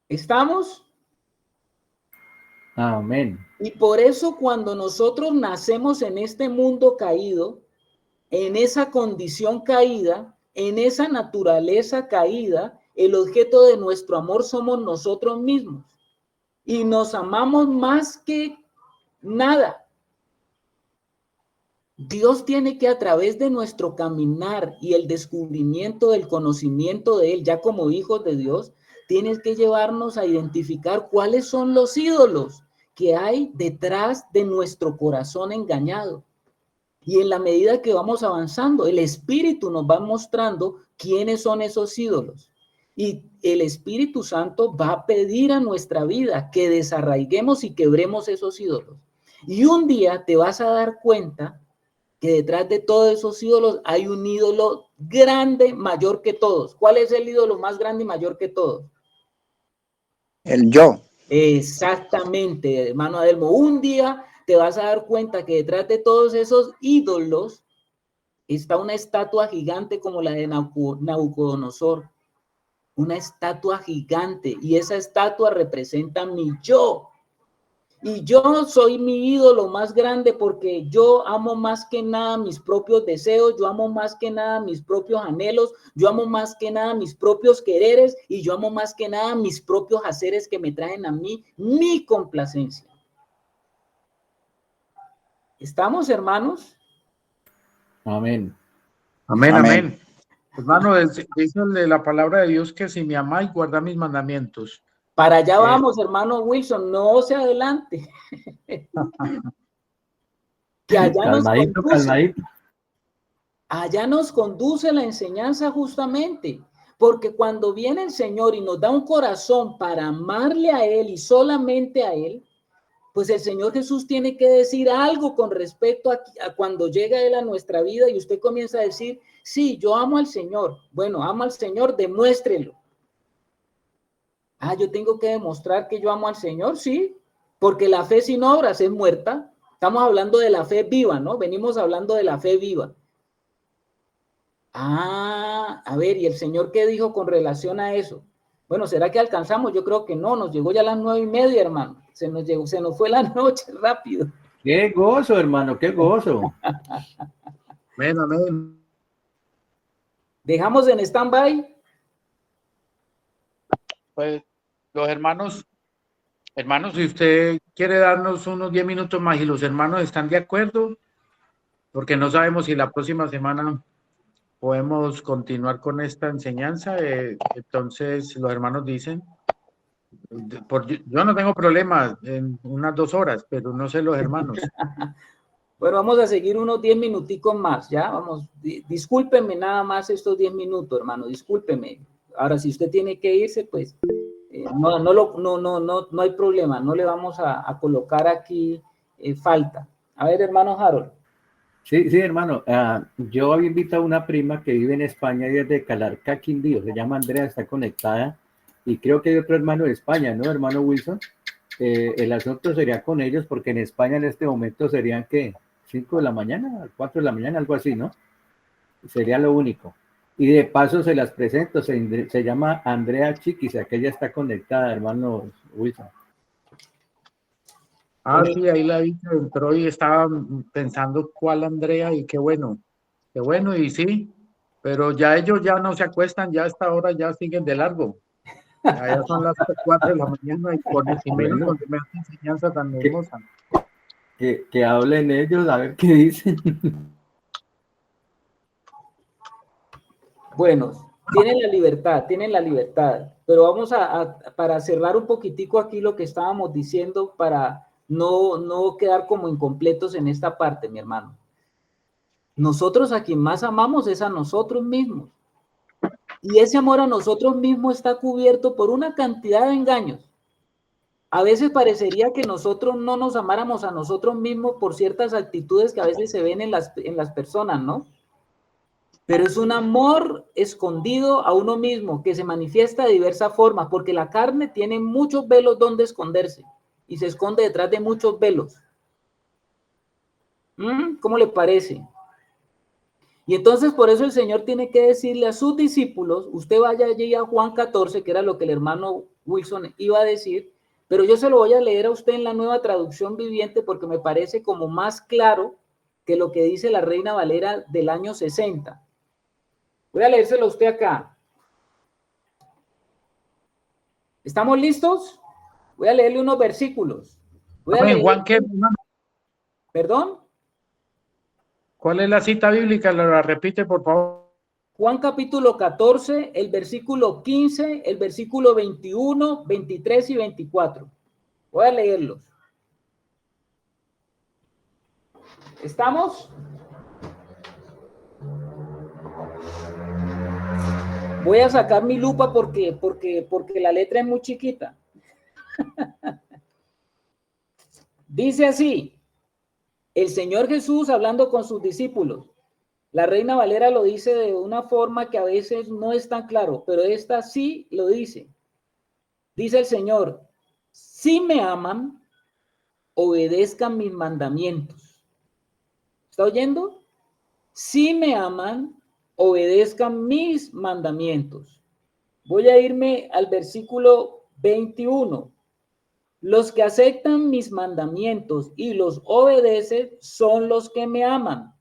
¿Estamos? Amén. Y por eso cuando nosotros nacemos en este mundo caído, en esa condición caída, en esa naturaleza caída, el objeto de nuestro amor somos nosotros mismos. Y nos amamos más que nada. Dios tiene que a través de nuestro caminar y el descubrimiento del conocimiento de Él, ya como hijos de Dios, tienes que llevarnos a identificar cuáles son los ídolos que hay detrás de nuestro corazón engañado. Y en la medida que vamos avanzando, el Espíritu nos va mostrando quiénes son esos ídolos. Y el Espíritu Santo va a pedir a nuestra vida que desarraiguemos y quebremos esos ídolos. Y un día te vas a dar cuenta que detrás de todos esos ídolos hay un ídolo grande, mayor que todos. ¿Cuál es el ídolo más grande y mayor que todos? El yo. Exactamente, hermano Adelmo. Un día te vas a dar cuenta que detrás de todos esos ídolos está una estatua gigante como la de Nabucodonosor. una estatua gigante, y esa estatua representa mi yo. Y yo soy mi ídolo más grande porque yo amo más que nada mis propios deseos, yo amo más que nada mis propios anhelos, yo amo más que nada mis propios quereres y yo amo más que nada mis propios haceres que me traen a mí mi complacencia. ¿Estamos, hermanos? Amén. Amén, Amén. amén. Hermano, dice la palabra de Dios que si me amáis, guardad mis mandamientos. Para allá vamos, hermano Wilson, no se adelante. Que allá Calmadito, calmadito. allá nos conduce la enseñanza justamente, porque cuando viene el Señor y nos da un corazón para amarle a Él y solamente a Él, pues el Señor Jesús tiene que decir algo con respecto a cuando llega Él a nuestra vida y usted comienza a decir, sí, yo amo al Señor. Bueno, ama al Señor, demuéstrelo. Yo tengo que demostrar que yo amo al Señor, sí, porque la fe sin obras es muerta. Estamos hablando de la fe viva, ¿no? Venimos hablando de la fe viva. A ver, ¿y el Señor qué dijo con relación a eso? Bueno, ¿será que alcanzamos? Yo creo que no, nos llegó ya a las 9:30, hermano. Se nos fue la noche rápido. Qué gozo, hermano, qué gozo. Amén, amén. ¿Dejamos en stand-by? Pues los hermanos, si usted quiere darnos unos 10 minutos más y los hermanos están de acuerdo, porque no sabemos si la próxima semana podemos continuar con esta enseñanza, entonces los hermanos dicen, yo no tengo problema en unas 2 horas, pero no sé los hermanos. Bueno, vamos a seguir unos 10 minuticos más, ¿ya? Vamos, discúlpeme nada más estos 10 minutos, hermano, discúlpeme. Ahora, si usted tiene que irse, pues no hay problema, no le vamos a colocar aquí falta. A ver, hermano Harold. Sí, hermano. Yo había invitado a una prima que vive en España y es de Calarcá, Quindío. Se llama Andrea, está conectada. Y creo que hay otro hermano de España, ¿no, hermano Wilson? El asunto sería con ellos porque en España en este momento serían, ¿qué? 5 de la mañana, 4 de la mañana, algo así, ¿no? Sería lo único. Y de paso se las presento. Se llama Andrea Chiquis, aquella está conectada, hermano Wilson. Sí, ahí la vi que entró y estaba pensando cuál Andrea y qué bueno, y sí, pero ya ellos ya no se acuestan, ya a esta hora ya siguen de largo. Allá son las 4 de la mañana y con el menos con semejante enseñanza tan hermosa. Que hablen ellos, a ver qué dicen. Bueno, tienen la libertad, pero vamos para cerrar un poquitico aquí lo que estábamos diciendo para no quedar como incompletos en esta parte, mi hermano. Nosotros a quien más amamos es a nosotros mismos. Y ese amor a nosotros mismos está cubierto por una cantidad de engaños. A veces parecería que nosotros no nos amáramos a nosotros mismos por ciertas actitudes que a veces se ven en las personas, ¿no? Pero es un amor escondido a uno mismo que se manifiesta de diversas formas, porque la carne tiene muchos velos donde esconderse y se esconde detrás de muchos velos. ¿Cómo le parece? Y entonces por eso el Señor tiene que decirle a sus discípulos, usted vaya allí a Juan 14, que era lo que el hermano Wilson iba a decir, pero yo se lo voy a leer a usted en la Nueva Traducción Viviente porque me parece como más claro que lo que dice la Reina Valera del año 60. Voy a leérselo a usted acá. ¿Estamos listos? Voy a leerle unos versículos. Juan, ¿qué? ¿Perdón? ¿Cuál es la cita bíblica? ¿La repite, por favor? Juan capítulo 14, el versículo 15, el versículo 21, 23 y 24. Voy a leerlos. ¿Estamos? Voy a sacar mi lupa porque la letra es muy chiquita. Dice así, el Señor Jesús hablando con sus discípulos. La Reina Valera lo dice de una forma que a veces no es tan claro, pero esta sí lo dice. Dice el Señor, si me aman, obedezcan mis mandamientos. ¿Está oyendo? Si me aman, obedezcan mis mandamientos. Voy a irme al versículo 21. Los que aceptan mis mandamientos y los obedecen son los que me aman.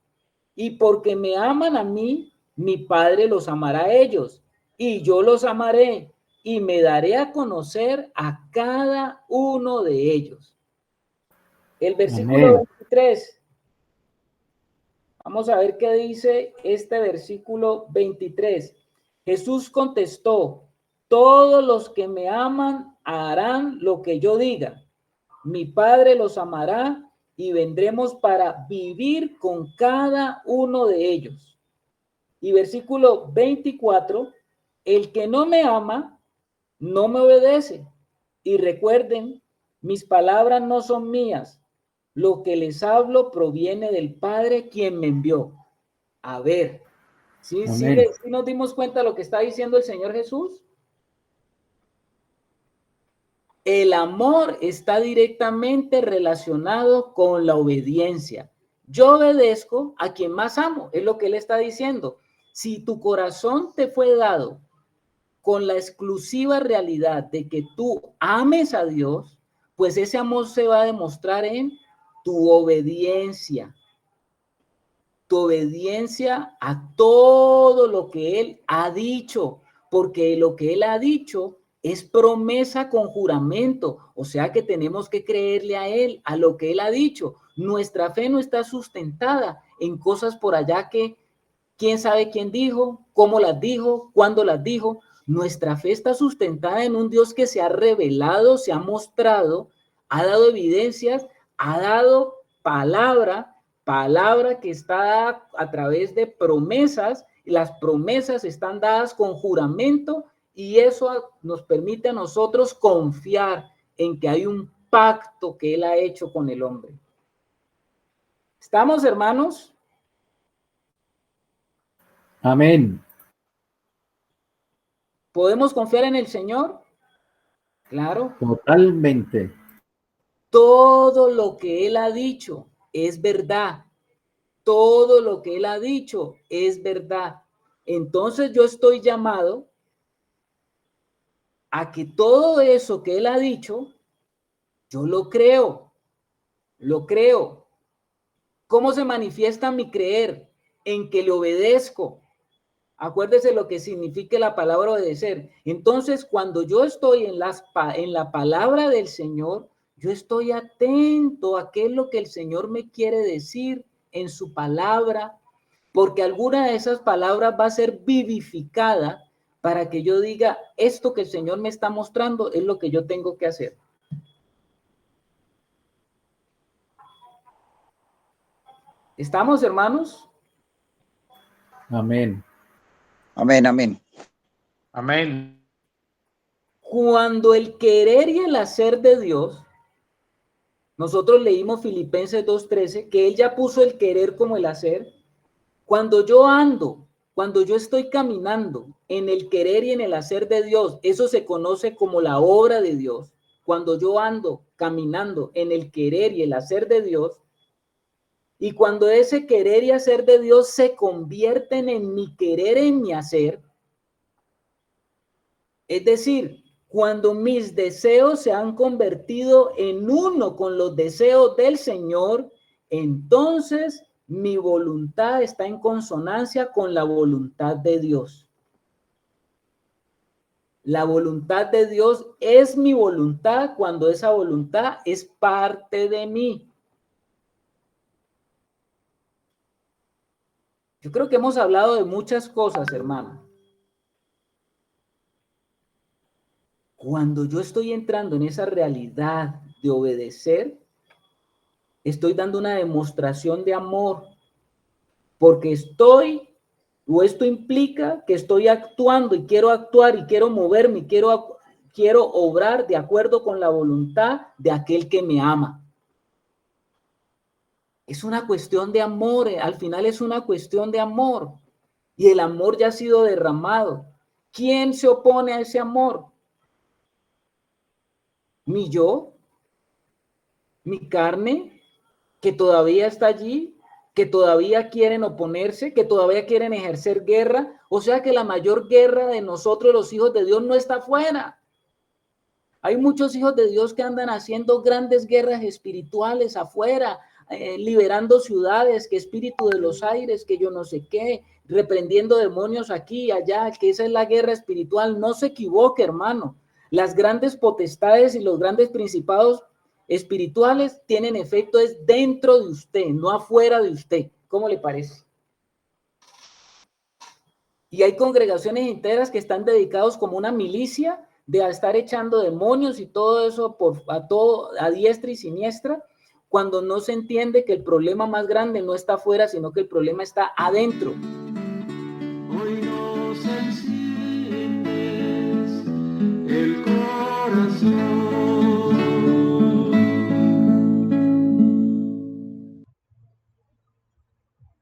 Y porque me aman a mí, mi Padre los amará a ellos. Y yo los amaré y me daré a conocer a cada uno de ellos. El versículo Amén. 23. Vamos a ver qué dice este versículo 23. Jesús contestó: todos los que me aman harán lo que yo diga. Mi Padre los amará y vendremos para vivir con cada uno de ellos. Y versículo 24, el que no me ama, no me obedece. Y recuerden, mis palabras no son mías. Lo que les hablo proviene del Padre quien me envió. A ver, ¿sí Amén. nos dimos cuenta de lo que está diciendo el Señor Jesús? El amor está directamente relacionado con la obediencia. Yo obedezco a quien más amo, es lo que él está diciendo. Si tu corazón te fue dado con la exclusiva realidad de que tú ames a Dios, pues ese amor se va a demostrar en tu obediencia a todo lo que Él ha dicho, porque lo que Él ha dicho es promesa con juramento, o sea que tenemos que creerle a Él, a lo que Él ha dicho. Nuestra fe no está sustentada en cosas por allá que quién sabe quién dijo, cómo las dijo, cuándo las dijo. Nuestra fe está sustentada en un Dios que se ha revelado, se ha mostrado, ha dado evidencias, ha dado palabra que está dada a través de promesas, y las promesas están dadas con juramento, y eso nos permite a nosotros confiar en que hay un pacto que Él ha hecho con el hombre. ¿Estamos, hermanos? Amén. ¿Podemos confiar en el Señor? Claro. Totalmente. Todo lo que Él ha dicho es verdad. Todo lo que Él ha dicho es verdad. Entonces yo estoy llamado a que todo eso que Él ha dicho, yo lo creo. Lo creo. ¿Cómo se manifiesta mi creer? En que le obedezco. Acuérdese lo que significa la palabra obedecer. Entonces, cuando yo estoy en la palabra del Señor, yo estoy atento a qué es lo que el Señor me quiere decir en su palabra, porque alguna de esas palabras va a ser vivificada para que yo diga, esto que el Señor me está mostrando es lo que yo tengo que hacer. ¿Estamos, hermanos? Amén. Amén, amén. Amén. Cuando el querer y el hacer de Dios, nosotros leímos Filipenses 2:13, que Él ya puso el querer como el hacer. Cuando yo estoy caminando en el querer y en el hacer de Dios, eso se conoce como la obra de Dios. Cuando yo ando caminando en el querer y el hacer de Dios, y cuando ese querer y hacer de Dios se convierten en mi querer, en mi hacer, es decir, cuando mis deseos se han convertido en uno con los deseos del Señor, entonces mi voluntad está en consonancia con la voluntad de Dios. La voluntad de Dios es mi voluntad cuando esa voluntad es parte de mí. Yo creo que hemos hablado de muchas cosas, hermano. Cuando yo estoy entrando en esa realidad de obedecer, estoy dando una demostración de amor, porque esto implica que estoy actuando y quiero actuar y quiero moverme y quiero obrar de acuerdo con la voluntad de aquel que me ama. Es una cuestión de amor, al final es una cuestión de amor, y el amor ya ha sido derramado. ¿Quién se opone a ese amor? ¿Mi yo? ¿Mi carne, que todavía está allí? que todavía quieren oponerse, que todavía quieren ejercer guerra. O sea que la mayor guerra de nosotros, los hijos de Dios, no está afuera. Hay muchos hijos de Dios que andan haciendo grandes guerras espirituales afuera, liberando ciudades, que espíritu de los aires, que yo no sé qué, reprendiendo demonios aquí y allá, que esa es la guerra espiritual. No se equivoque, hermano. Las grandes potestades y los grandes principados espirituales tienen efecto es dentro de usted, no afuera de usted. ¿Cómo le parece? Y hay congregaciones enteras que están dedicados como una milicia de estar echando demonios y todo eso a diestra y siniestra, cuando no se entiende que el problema más grande no está afuera, sino que el problema está adentro. Hoy nos enciendes el corazón.